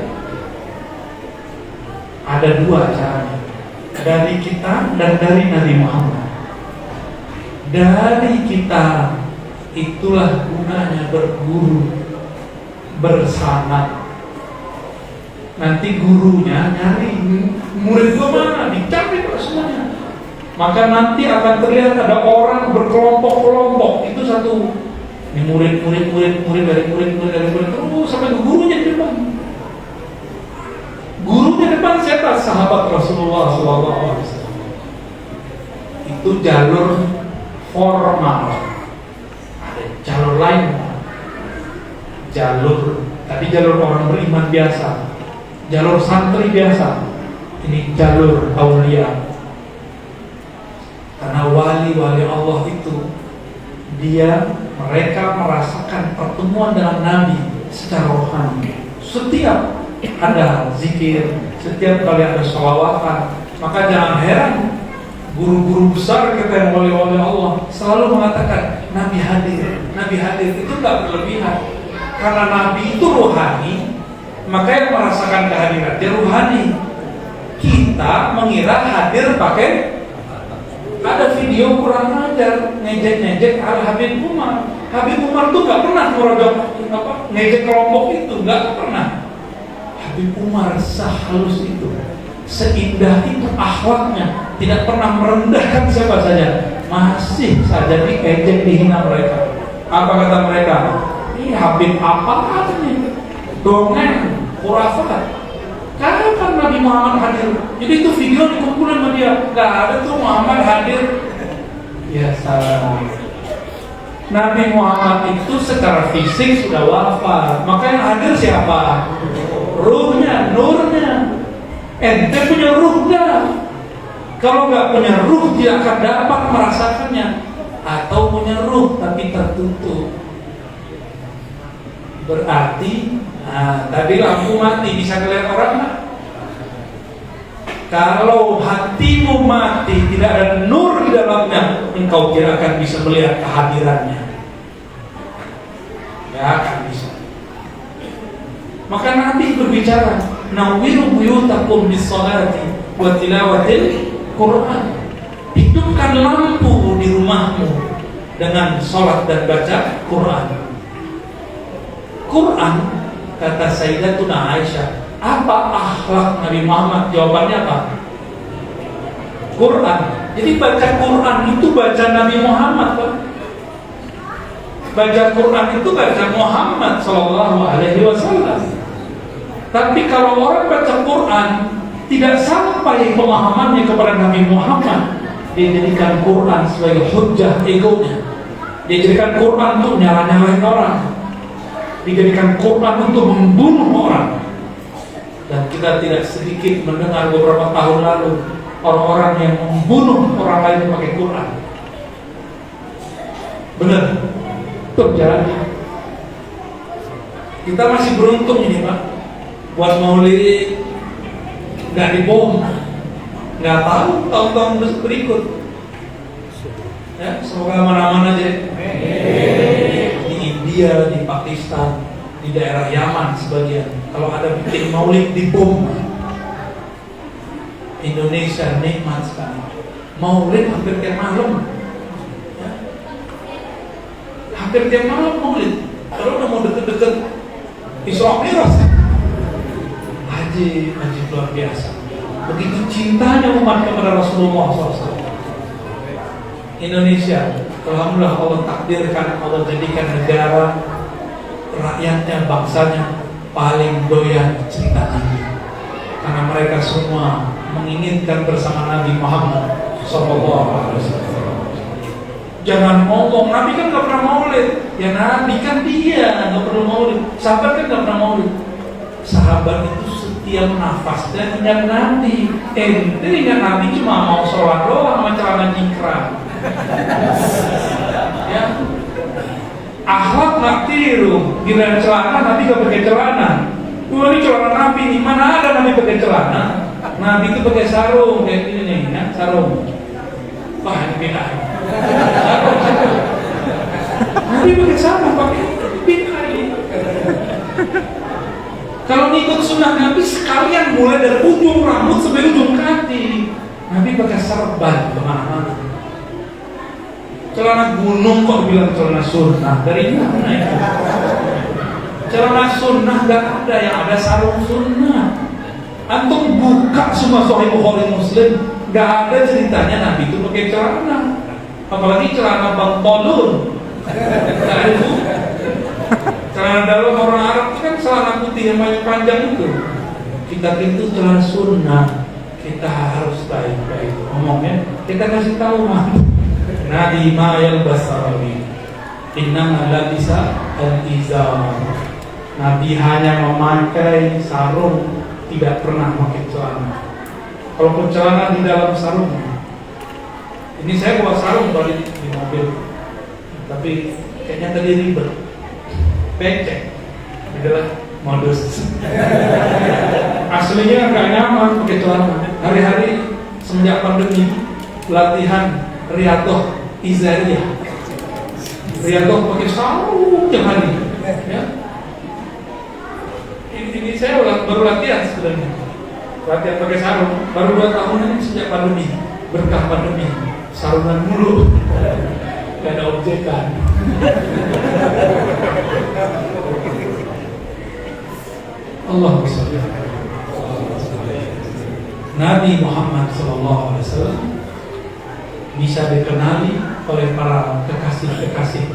Ada dua caranya, dari kita dan dari Nabi Muhammad. Dari kita itulah gunanya berguru bersama. Nanti gurunya nyari murid gua mana, dicari semuanya. Maka nanti akan terlihat ada orang berkelompok-kelompok. Itu satu. Ini murid dari murid terus sampai ke gurunya di depan. Gurunya depan siapa? Sahabat Rasulullah SAW. Itu jalur formal. Ada jalur lain. Tadi jalur orang beriman biasa, jalur santri biasa. Ini jalur aulia. Karena wali-wali Allah itu mereka merasakan pertemuan dengan Nabi secara rohani. Setiap ada zikir, setiap kali ada sholawatan, maka jangan heran guru-guru besar kita yang wali-wali Allah selalu mengatakan Nabi hadir. Itu tidak berlebihan, karena Nabi itu rohani, maka yang merasakan kehadiran dia rohani. Kita mengira hadir pakai ada video kurang ajar, ngejek Al Habib Umar. Habib Umar tuh nggak pernah ngejek kelompok itu, nggak pernah. Habib Umar sehalus itu, seindah itu akhlaknya, tidak pernah merendahkan siapa saja, masih saja diejek, dihina mereka. Apa kata mereka? Ini Habib apa nih? Dongeng, khurafat. Kapan Nabi Muhammad hadir? Jadi itu video dikumpulin sama dia. Gak ada tuh Muhammad hadir. Ya salah. Nabi Muhammad itu secara fisik sudah wafat. Maka yang hadir siapa? Ruhnya, nurnya. Ente punya ruhnya. Kalau nggak punya ruh, tidak akan dapat merasakannya. Atau punya ruh tapi tertutup. Berarti, tadi lampu mati, bisa ngeliat orang nggak? Kalau hatimu mati, tidak ada nur di dalamnya, engkau tidak akan bisa melihat kehadirannya. Tidak akan bisa. Maka Nabi berbicara, nawwiru buyutakum bis-sholati wa tilawatil Quran. Hidupkan lampu di rumahmu dengan sholat dan baca Quran. Quran, kata Sayyidatuna Aisyah, apa akhlak Nabi Muhammad? Jawabannya apa? Quran. Jadi baca Quran itu baca Nabi Muhammad, Pak. Baca Quran itu baca Muhammad Sallallahu Alaihi Wasallam. Tapi kalau orang baca Quran tidak sampai pemahamannya kepada Nabi Muhammad, dia jadikan Quran sebagai hujjah egonya. Dia jadikan Quran untuk nyala-nyalain orang. Dijadikan Quran untuk membunuh orang. Dan kita tidak sedikit mendengar beberapa tahun lalu orang-orang yang membunuh orang lain pakai Quran. Benar, terjadi. Kita masih beruntung ini, Pak. Buat maulid nggak dibom, nggak tahu tahun-tahun berikut. Ya, semoga aman-aman aja. Di India, di Pakistan, di daerah Yaman sebagian, kalau ada bikin maulid dibom. Indonesia nikmat sekali. Maulid hampir tiap malam. Ya. Hampir tiap malam maulid. Kalau udah mau deket-deket Isra Mi'raj, haji luar biasa. Begitu cintanya umat kepada Rasulullah SAW. Indonesia, alhamdulillah Allah takdirkan, Allah jadikan negara rakyatnya, bangsanya paling doyan cerita Nabi. Karena mereka semua menginginkan bersama Nabi Muhammad SAW. Jangan ngomong, Nabi kan gak pernah maulid. Ya Nabi kan dia gak pernah maulid. Sahabat kan gak pernah maulid. Sahabat itu setiap nafas dan ingat Nabi. Jadi ingat Nabi cuma mau sholat doang sama celana jingkrang. Ya, akhlak nggak tiru. Gila celana, Nabi gak pakai celana. Ini celana Nabi nih, mana ada Nabi pakai celana? Nabi itu pakai sarung kayak gini nih, ya, sarung. Wah ini beda. Sarung. Nabi pakai sarung, pakai beda ini. Kalau ngikut sunnah Nabi sekalian mulai dari ujung rambut sampai ujung kaki. Nabi pakai serban kemana-mana. Celana gunung kok bilang celana sunnah? Dari mana itu? Celana sunnah gak ada, yang ada sarung sunnah. Antum buka semua Sahih Bukhari Muslim, gak ada ceritanya Nabi itu pakai celana. Apalagi celana bantolun. Gak ada itu. Celana dalam orang Arab itu kan celana putih yang panjang itu. Kita itu celana sunnah. Kita harus baik-baik ngomongnya. Kita kasih tahu Nabi ma'ayal basarawi innama labisa al-izar. Nabi hanya memakai sarung, tidak pernah pakai celana. Kalau celana di dalam sarung. Ini saya bawa sarung balik di mobil, tapi kayaknya tadi ribet, becek, adalah modus. Aslinya nggak nyaman pakai celana. Hari-hari semenjak pandemi latihan riadoh izariyah. Riadoh pakai sarung tiap hari. Ya. Ini saya baru latihan sebenarnya. Latihan pakai sarung baru 2 tahun ini sejak pandemi. Berkah pandemi, sarungan mulu. Gak ada objekan. Allah bisa. Nabi Muhammad SAW bisa dikenali oleh para kekasih-kekasih.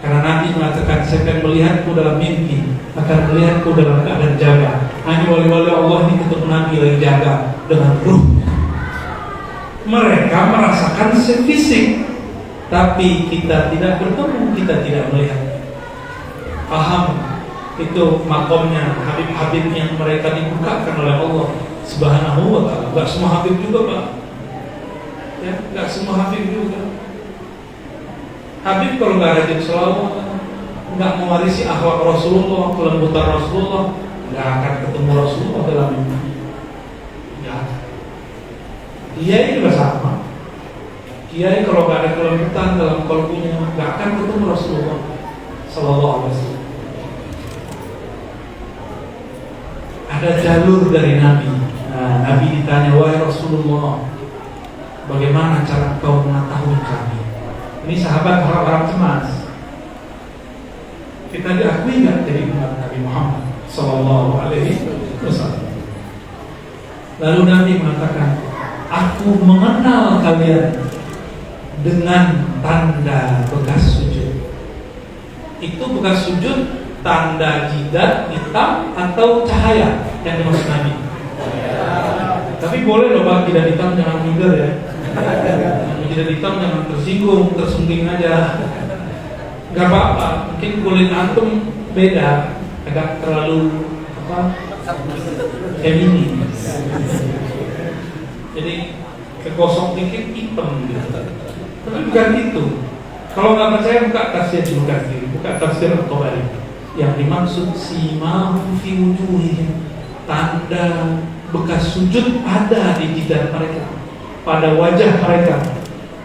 Karena Nabi mengatakan, saya akan melihatku dalam mimpi, akan melihatku dalam keadaan jaga. Hanya wali-wali Allah ini ketemu Nabi lagi jaga dengan ruh. Mereka merasakan fisik, tapi kita tidak bertemu, kita tidak melihat. Paham? Itu makomnya Habib-Habib yang mereka dibukakan oleh Allah Subhanahu wa ta'ala. Gak semua Habib juga, Pak. Ya, gak semua Habib juga. Habib kalau gak rajin sholawat, gak mewarisi akhlak Rasulullah, kelembutan Rasulullah, gak akan ketemu Rasulullah dalam mimpi. Kiai juga sama. Kiai kalau gak ada kelembutan dalam kalbunya, gak akan ketemu Rasulullah Sallallahu Alaihi Wasallam. Ada jalur dari Nabi. Nah, Nabi ditanya, wahai Rasulullah, bagaimana cara kau mengetahui kami? Ini sahabat orang-orang cemas. Kita diakui nggak jadi umat Nabi Muhammad Sallallahu Alaihi Wasallam? Lalu Nabi mengatakan, aku mengenal kalian dengan tanda bekas sujud. Itu bekas sujud tanda jidat hitam atau cahaya yang dimaksud Nabi. Tapi boleh loh Pak, jidat hitam jangan minder ya. Jidat hitam jangan tersinggung, tersunting aja. Gak apa-apa, mungkin kulit antum beda, agak terlalu feminin. Jadi kekosong dikit hitam gitu. Tapi bukan itu. Kalau nggak percaya buka tafsir Ibnu Katsir, buka tafsir At-Tabari. Yang dimaksud simahum fi wujuhihim, tanda bekas sujud ada di jidat mereka, pada wajah mereka.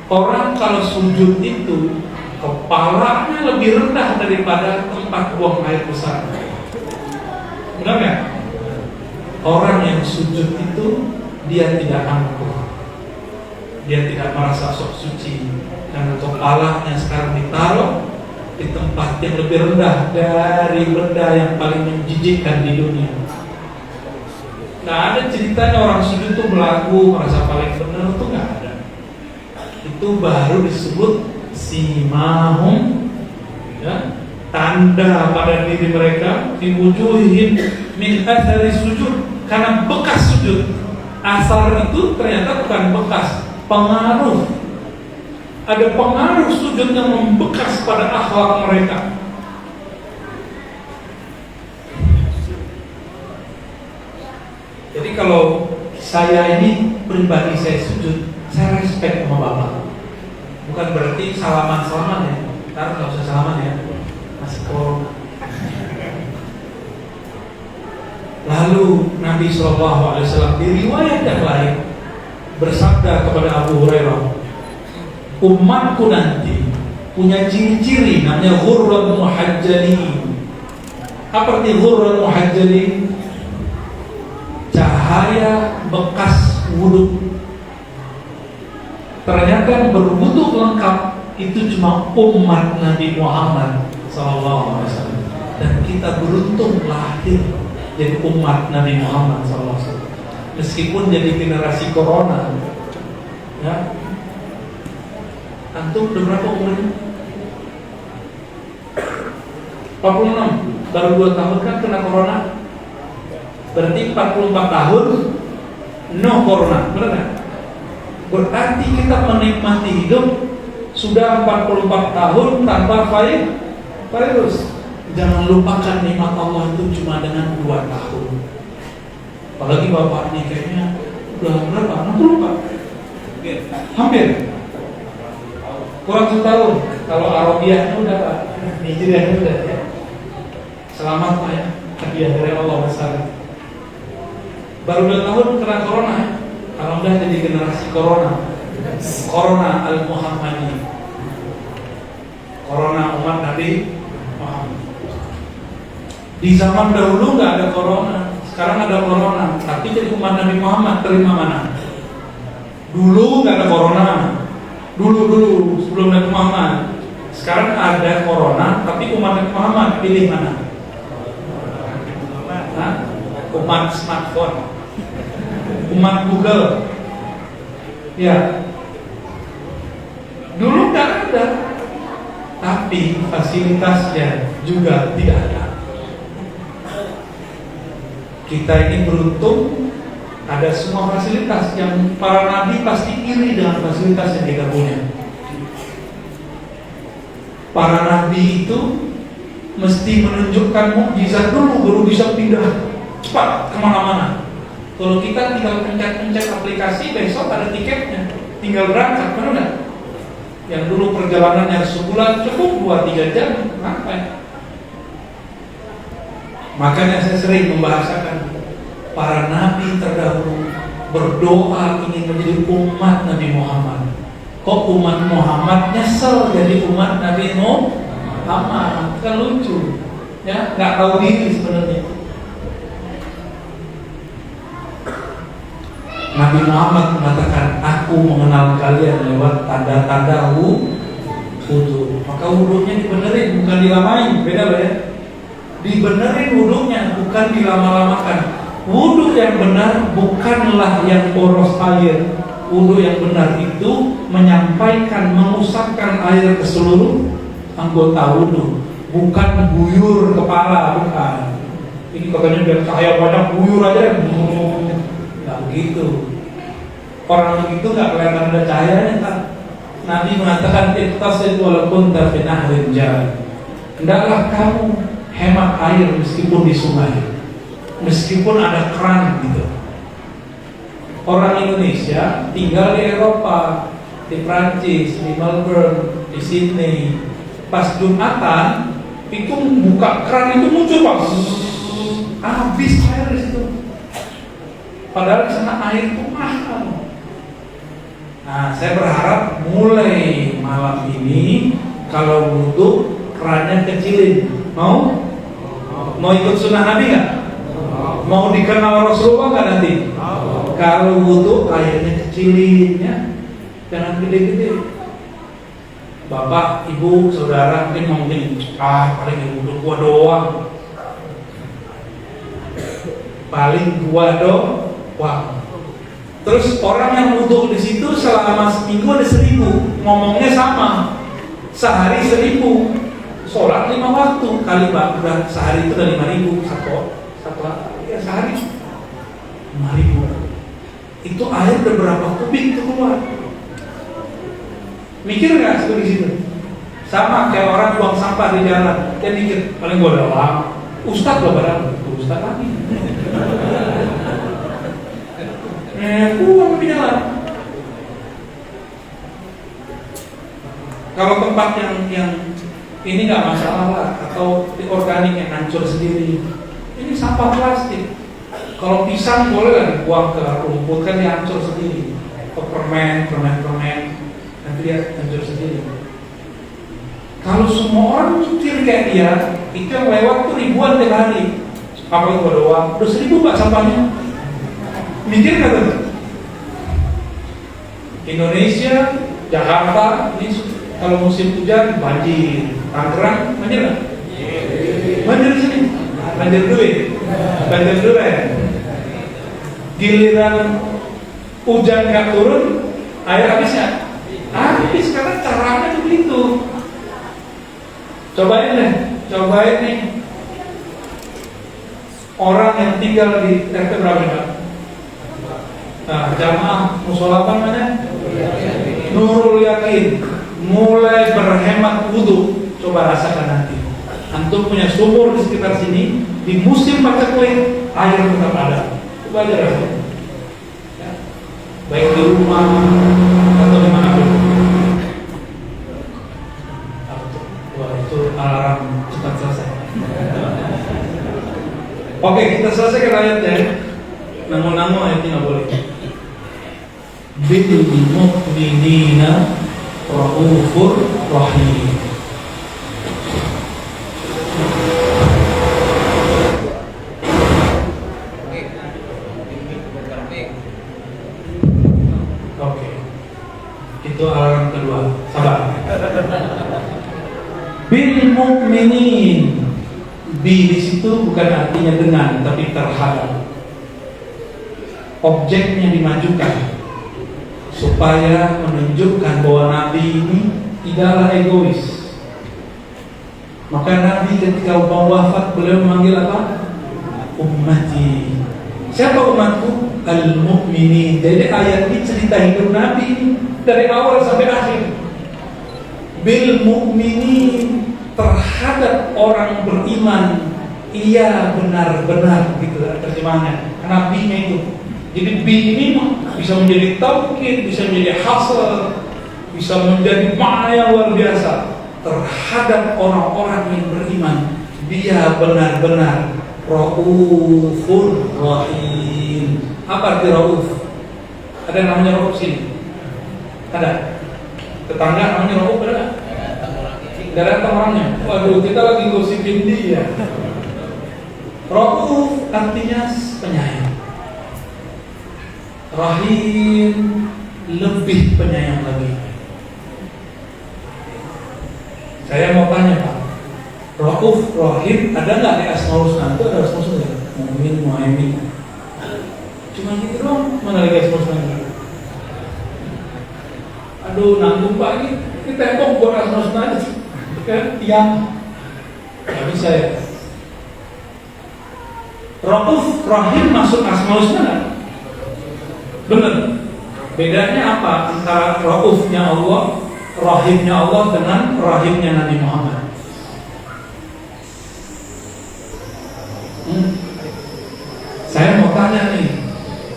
Orang kalau sujud itu kepalanya lebih rendah daripada tempat buang air besar. Benar nggak? Orang yang sujud itu dia tidak angkuh, dia tidak merasa sok suci, karena kepalanya sekarang ditaruh di tempat yang lebih rendah dari benda yang paling menjijikkan di dunia. Nggak ada ceritanya orang sujud itu berlaku merasa paling benar, itu nggak ada. Itu baru disebut simahum, ya, tanda pada diri mereka fi wujuhihim min athari sujud, karena bekas sujud. Asar itu ternyata bukan bekas, pengaruh. Ada pengaruh sujud yang membekas pada akhlak mereka. Jadi kalau saya ini pribadi saya sujud, saya respect sama Bapak. Bukan berarti salaman-salaman ya. Ntar nggak usah salaman ya, masih corona. Lalu Nabi SAW di riwayat yang lain bersabda kepada Abu Hurairah, umatku nanti punya ciri-ciri namanya ghurran muhajjalin. Apa arti ghurran muhajjalin? Cahaya bekas wudhu. Ternyata yang berwudhu lengkap itu cuma umat Nabi Muhammad SAW. Dan kita beruntung lahir jadi umat Nabi Muhammad SAW. Meskipun jadi generasi corona, ya. Antum udah berapa umurnya? 46. Baru 2 tahun kan kena corona. Berarti 44 tahun no corona, benar gak? Berarti kita menikmati hidup sudah 44 tahun tanpa virus. Jangan lupakan nikmat Allah itu cuma dengan 2 tahun. Apalagi bapak ini kayaknya udah berapa? 60 Pak? Hampir kurang 1 tahun. Kalau Arabiahnya udah Pak, Hijriahnya udah ya. Selamat Pak ya, hadiah dari Allah besar. Baru 2 tahun kena corona. Alhamdulillah jadi generasi corona. Corona al-Muhammadi, corona umat Nabi Muhammad. Di zaman dahulu nggak ada corona, sekarang ada corona. Tapi jadi umat Nabi Muhammad terima mana? Dulu nggak ada corona. Dulu sebelum Nabi Muhammad. Sekarang ada corona, tapi umat Nabi Muhammad pilih mana? Umat smartphone. umat Google. Ya, dulu nggak ada, tapi fasilitasnya juga tidak ada. Kita ini beruntung ada semua fasilitas yang para nabi pasti iri dengan fasilitas yang kita punya. Para nabi itu mesti menunjukkan mukjizat dulu baru bisa pindah cepat kemana-mana. Kalau kita tinggal pencet-pencet aplikasi, besok ada tiketnya, tinggal berangkat, benar nggak? Yang dulu perjalanannya sebulan cukup 2-3 jam, ngapain? Makanya saya sering membahasakan para nabi terdahulu berdoa ingin menjadi umat Nabi Muhammad. Kok umat Muhammad nyesel jadi umat Nabi Muhammad? Kan lucu, ya, nggak tahu diri sebenarnya. Nabi Muhammad mengatakan, aku mengenal kalian lewat tanda-tanda wudu. Maka wudunya dibenerin, bukan dilamain. Beda lah ya. Dibenerin wudunya, bukan dilama-lamakan. Wudu yang benar bukanlah yang boros air. Wudu yang benar itu menyampaikan, mengusapkan air ke seluruh anggota wudu, bukan buyur kepala, bukan. Ini katanya biar cahaya banyak buyur aja. Nggak begitu. Orang begitu nggak kelihatan ada cahayanya. Tak. Nabi mengatakan ittasil walaupun fi nahrin jar. Hendaklah kamu hemat air meskipun di sungai, meskipun ada keran gitu. Orang Indonesia tinggal di Eropa, di Prancis, di Melbourne, di Sydney. Pas Jumatan itu buka keran itu muncul Pak, habis air di situ. Padahal di sana air itu mahal. Nah, saya berharap mulai malam ini kalau butuh kerannya kecilin. Mau? Mau ikut sunnah Nabi nggak? Mau dikenal Rasulullah nggak nanti? Kalau butuh airnya kecilin ya, jangan gede-gede. Bapak, ibu, saudara mungkin paling butuh gua doang. Paling gua doang. Terus orang yang wudhu di situ selama seminggu ada 1000, ngomongnya sama, sehari 1000, sholat 5 waktu kali Pak, udah sehari itu udah 5.000 satu ya sehari 5.000. Itu air udah berapa kubik keluar? Mikir nggak di situ? Sama kayak orang buang sampah di jalan, dia mikir paling gua doang, ustadz loh barang, ustadz lagi. Buang di jalan. Kalau tempat yang ini nggak masalah lah, atau di organik yang hancur sendiri. Ini sampah plastik. Kalau pisang boleh kan buang ke rumput, kan dia hancur sendiri. Atau permen, nanti dia hancur sendiri. Kalau semua orang mikir kayak dia, itu yang lewat tuh ribuan tiap hari. Apa itu doang? Udah 1000 Pak sampahnya. Mikir nggak tuh? Indonesia, Jakarta, ini kalau musim hujan banjir. Tangerang banjir nggak? Banjir di sini, banjir duit. Giliran hujan nggak turun, air habisnya. Habis karena caranya begitu. Cobain nih. Orang yang tinggal di RT berapa Pak? Nah, jamaah musola apa namanya? Nurul Yakin, mulai berhemat wudhu. Coba rasakan nanti. Antum punya sumur di sekitar sini, di musim paceklik air tetap ada. Coba aja rasakan. Ya. Baik di rumah atau di mana pun. Wah, itu alarm cepat selesai. Oke, kita selesaikan ayatnya. Namun ayatnya nggak boleh. Bil mu'minina raufur rahim. Oke. Itu alarm kedua. Sabar. Bil mu'minin. Bi di situ bukan artinya dengan, tapi terhadap. objeknya dimajukan supaya menunjukkan bahwa Nabi ini tidaklah egois. Maka Nabi ketika mau wafat beliau memanggil apa? Ummati. Siapa umatku? Al-mu'minin. Jadi ayat ini cerita hidup Nabi ini dari awal sampai akhir. Bil mu'minin, terhadap orang beriman, ia benar-benar, gitu terjemahannya. Nabinya itu. Jadi bi ini bisa menjadi taukid, bisa menjadi hasr, bisa menjadi makna yang luar biasa. Terhadap orang-orang yang beriman, dia benar-benar Raufur Rahim. Apa arti Rauf? Ada yang namanya Rauf sini? Ada? Tetangga namanya Rauf ada? Gak datang orangnya. Waduh, kita lagi gosipin dia. Rauf artinya penyayang. Rahim lebih penyayang lagi. Saya mau tanya Pak, Rauf, Rahim ada nggak di Asmaul Husna? Itu ada Asmaul Husna? Mu'min, Mu'aimin. Cuma gitu doang, mana lagi Asmaul Husna? Aduh, nanggung Pak ini tembok buat Asmaul Husna aja. Kan? Yang nggak bisa ya. Rauf, Rahim masuk Asmaul Husna nggak? Bener. Bedanya apa antara Raufnya Allah, Rahimnya Allah dengan Rahimnya Nabi Muhammad? Saya mau tanya nih,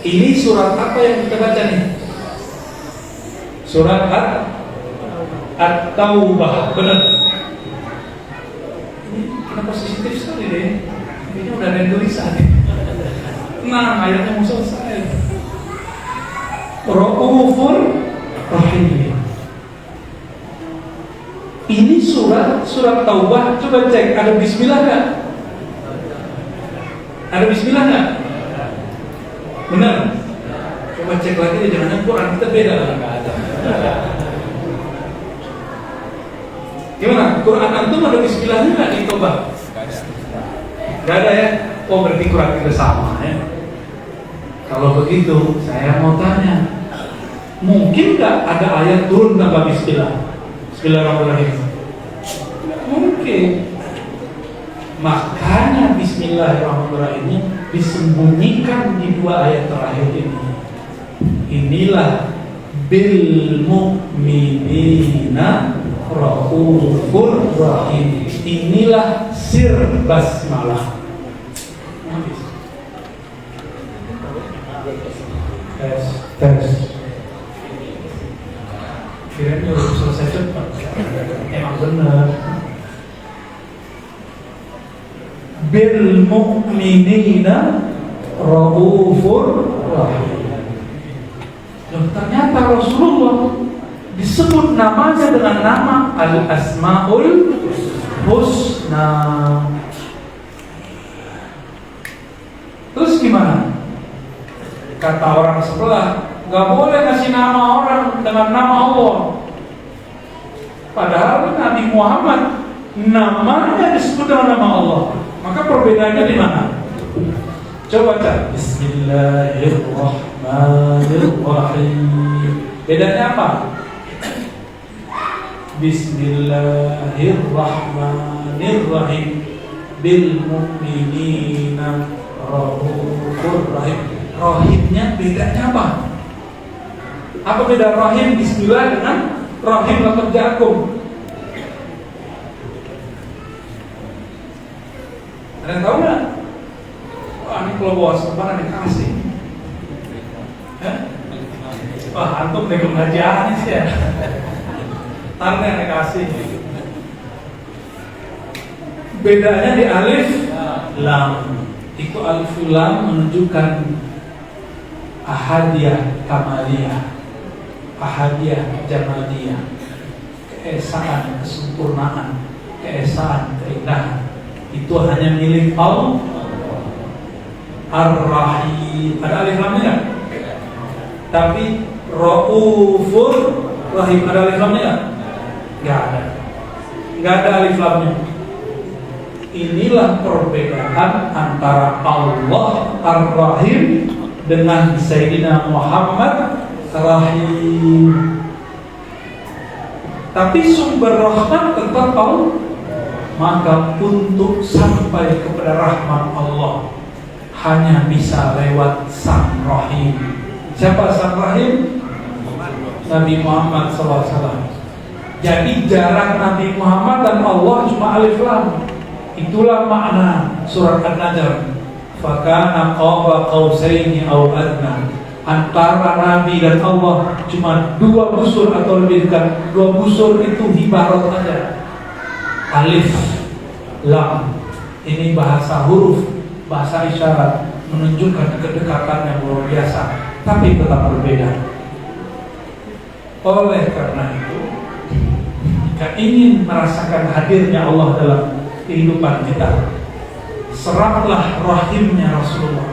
ini surat apa yang kita baca nih? Surat At-Taubah, benar? Ini kenapa sensitif sekali deh? Ini udah ada tulisan nih. Nah, ayatnya mau selesai. Raufur Rahim. Ini surat Taubah. Coba cek, ada Bismillah nggak? Ada Bismillah nggak? Benar. Coba cek lagi, jangan Quran kita beda lah, nggak ada. Gimana? Quran antum ada Bismillahnya nggak di Taubah? Nggak ada ya? Oh, berarti Quran kita sama ya. Kalau begitu, saya mau tanya, mungkin nggak ada ayat turun tanpa Bismillah? Bismillahirrahmanirrahim. Mungkin. Makanya Bismillahirrahmanirrahim ini disembunyikan di dua ayat terakhir ini. Inilah bil mu'minina raufur rahim. Inilah sir basmalah. Tes. Kira-kira udah selesai cepat. Emang benar. Bil mu'minina raufur rahim. Ternyata Rasulullah disebut namanya dengan nama Al-Asmaul Husna. Terus gimana? Kata orang sebelah, gak boleh ngasih nama orang dengan nama Allah. Padahal Nabi Muhammad namanya disebut dengan nama Allah. Maka perbedaannya di mana? Coba cak. Bismillahirrahmanirrahim. Bedanya apa? Bismillahirrahmanirrahim. Bil mu'minina raufur rahim. Rahimnya bedanya apa? Apa beda rahim Bismillah dengan rahim lafaz jakum? Ada yang tahu nggak? Wah, ini kalau bawa semparan dikasih. Wah, antum nih pengajian sih ya. Tanda yang dikasih. Bedanya di alif lam. Itu alif lam menunjukkan ahadiyah kamaliyah, ahadiyah jamaliyah, keesaan, kesempurnaan, keesaan, keindahan. Itu hanya milik Allah. Ar-Rahim. Ada alif lamnya nggak? Tapi Raufur Rahim ada alif lamnya nggak? Nggak ada. Nggak ada alif lamnya. Inilah perbedaan antara Allah Ar-Rahim dengan Sayyidina Muhammad rahim. Tapi sumber rahmat tetap Allah. Maka untuk sampai kepada rahmat Allah hanya bisa lewat Sang Rahim. Siapa Sang Rahim? Nabi Muhammad SAW. Jadi jarak Nabi Muhammad dan Allah cuma alif lam. Itulah makna surat An-Najm. Fakana qaba qausaini aw adna. Antara Nabi dan Allah cuma 2 busur atau lebih dekat. 2 busur itu ibarat saja. Alif lam. Ini bahasa huruf, bahasa isyarat, menunjukkan kedekatan yang luar biasa, tapi tetap berbeda. Oleh karena itu, jika ingin merasakan hadirnya Allah dalam kehidupan kita, seraplah rahimnya Rasulullah,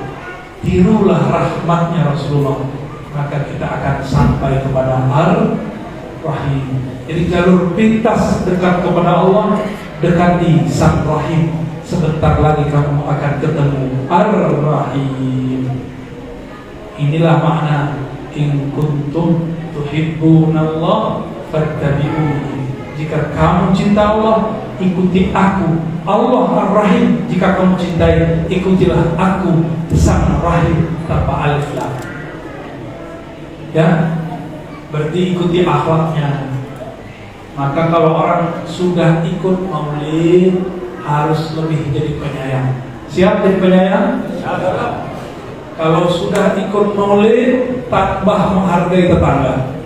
tirulah rahmatnya Rasulullah, maka kita akan sampai kepada Ar-Rahim. Jadi jalur pintas dekat kepada Allah, dekati Sang Rahim. Sebentar lagi kamu akan ketemu Ar-Rahim. Inilah makna in kuntum tuhibbunallah fattabi'uni. Jika kamu cinta Allah, ikuti aku. Allah Ar-Rahim. Jika kamu cintai, ikutilah aku, Sang Rahim, tanpa alif lam. Ya, berarti ikuti akhlaknya. Maka kalau orang sudah ikut maulid, harus lebih jadi penyayang. Siap jadi penyayang? Siap. Kalau sudah ikut maulid, tambah menghargai tetangga.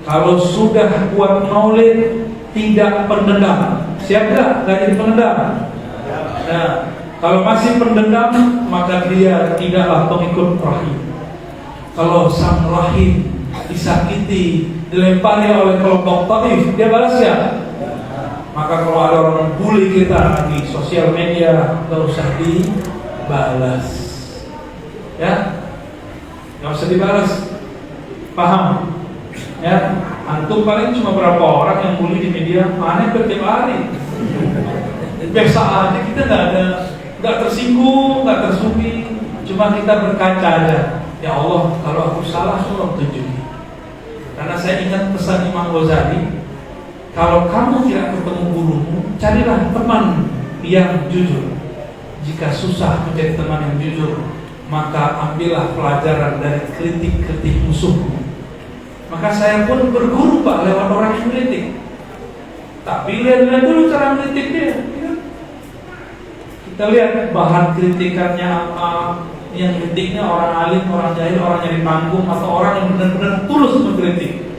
Kalau sudah buat maulid, tidak pendendam. Siap gak? Gak jadi pendendam? Nah, kalau masih pendendam, maka dia tidaklah pengikut Rahim. Kalau Sang Rahim disakiti, dilempari oleh kelompok Taif, dia balas ya? Maka kalau ada orang bully kita di sosial media, gak usah dibalas. Ya, gak usah dibalas. Paham? Ya, antum paling cuma berapa orang yang bully di media, mana setiap hari. Biasa aja, kita nggak tersinggung, nggak tersubing, cuma kita berkaca aja. Ya Allah, kalau aku salah, tolong tunjuki. Karena saya ingat pesan Imam Ghazali, kalau kamu tidak ketemu gurumu, carilah teman yang jujur. Jika susah menjadi teman yang jujur, maka ambillah pelajaran dari kritik-kritik musuhmu. Maka saya pun berguru Pak lewat orang yang kritik. Tapi lihat dulu cara kritik dia. Kita lihat bahan kritikannya apa. Yang kritiknya orang alim, orang jahil, orang yang di panggung, atau orang yang benar-benar tulus mengkritik.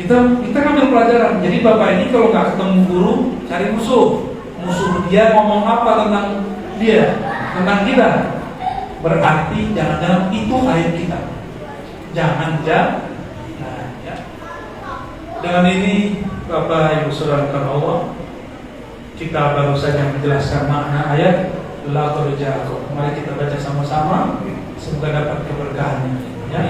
Kita ambil pelajaran. Jadi bapak ini kalau nggak ketemu guru, cari musuh. Musuh dia ngomong apa tentang dia, tentang kita. Berarti jangan-jangan itu aib kita. Jangan-jangan. Nah, ya. Dengan ini Bapak Ibu Saudara Allah, kita baru saja menjelaskan makna ayat la turja'u. Mari kita baca sama-sama, semoga dapat keberkahannya. Ya.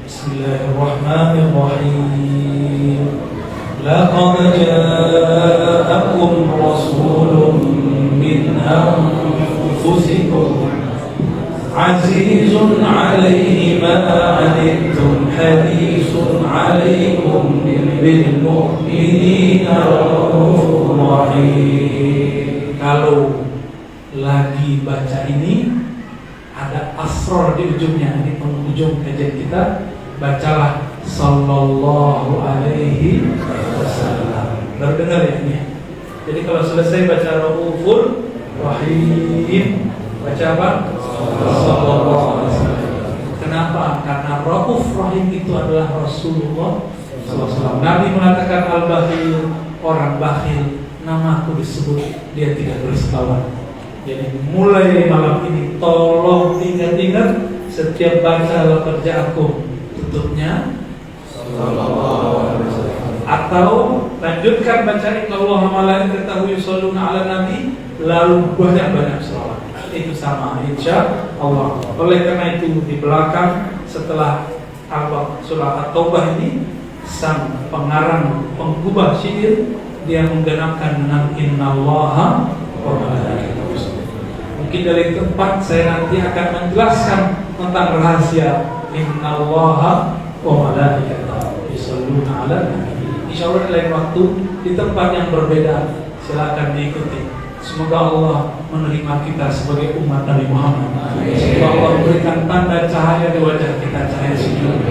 Bismillahirrahmanirrahim. Laqad ja'akum rasulun min anfusikum azizun 'alaihi ma 'anittum harisun 'alaikum bil mu'minina raufur rahim. Kalau lagi baca ini ada asrar di ujungnya, ini penghujung kajian kita, bacalah sallallahu alaihi wasallam. Baru dengar ya ini. Jadi kalau selesai baca raufur rahim, baca apa? Sallallahu alaihi wasallam. Kenapa? Karena rauf rahim itu adalah Rasulullah SAW. Nabi mengatakan al-bakhil, orang bakhil, namaku disebut, dia tidak bersalah. Jadi mulai malam ini tolong ingat-ingat setiap baca kerjaanku tutupnya sallallahu alaihi wasallam. Atau lanjutkan baca Allah malaikatahu yusholluna ala nabi, lalu banyak-banyak selawat. Itu sama insya Allah. Oleh karena itu di belakang setelah surah At-Taubah ini, sang pengarang penggubah syair dia menggenapkan dengan innallaha wa malaikatahu. Mungkin dari tempat saya nanti akan menjelaskan tentang rahasia innallaha wa malaikatahu yusholluna 'alan nabi. Insyaallah di lain waktu di tempat yang berbeda silakan diikuti. Semoga Allah menerima kita sebagai umat Nabi Muhammad. Semoga Allah memberikan tanda cahaya di wajah kita, cahaya senyum.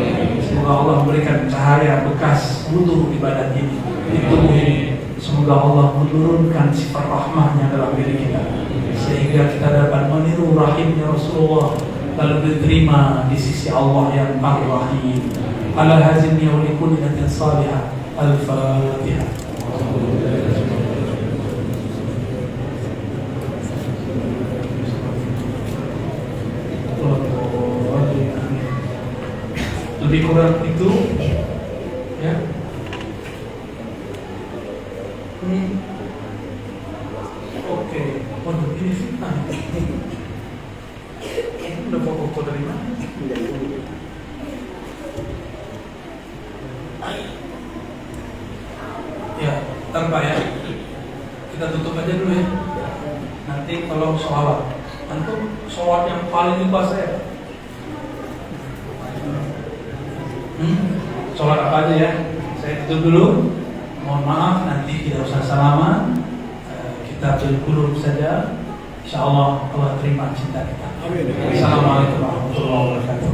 Semoga Allah memberikan cahaya bekas wudu di badan ini, di tubuh ini. Semoga Allah menurunkan sifat rahmahnya dalam diri kita, sehingga kita dapat meniru rahimnya Rasulullah, lalu diterima di sisi Allah yang Maha Rahim. Ala hazini wa likulli niyatin salihah. Al-Fatihah. Lebih kurang itu ya. Oke, waduh ini fitnah. Ini udah foto dari mana? Ya, ntar Pak ya. Kita tutup aja dulu ya. Nanti kalau sholat, antum sholat yang paling lupa saya. Sholat apa aja ya? Saya tutup dulu. Mohon maaf, nanti tidak usah salaman. Kita berguru saja. Insyaallah Allah terima cinta kita. Assalamualaikum warahmatullahi wabarakatuh.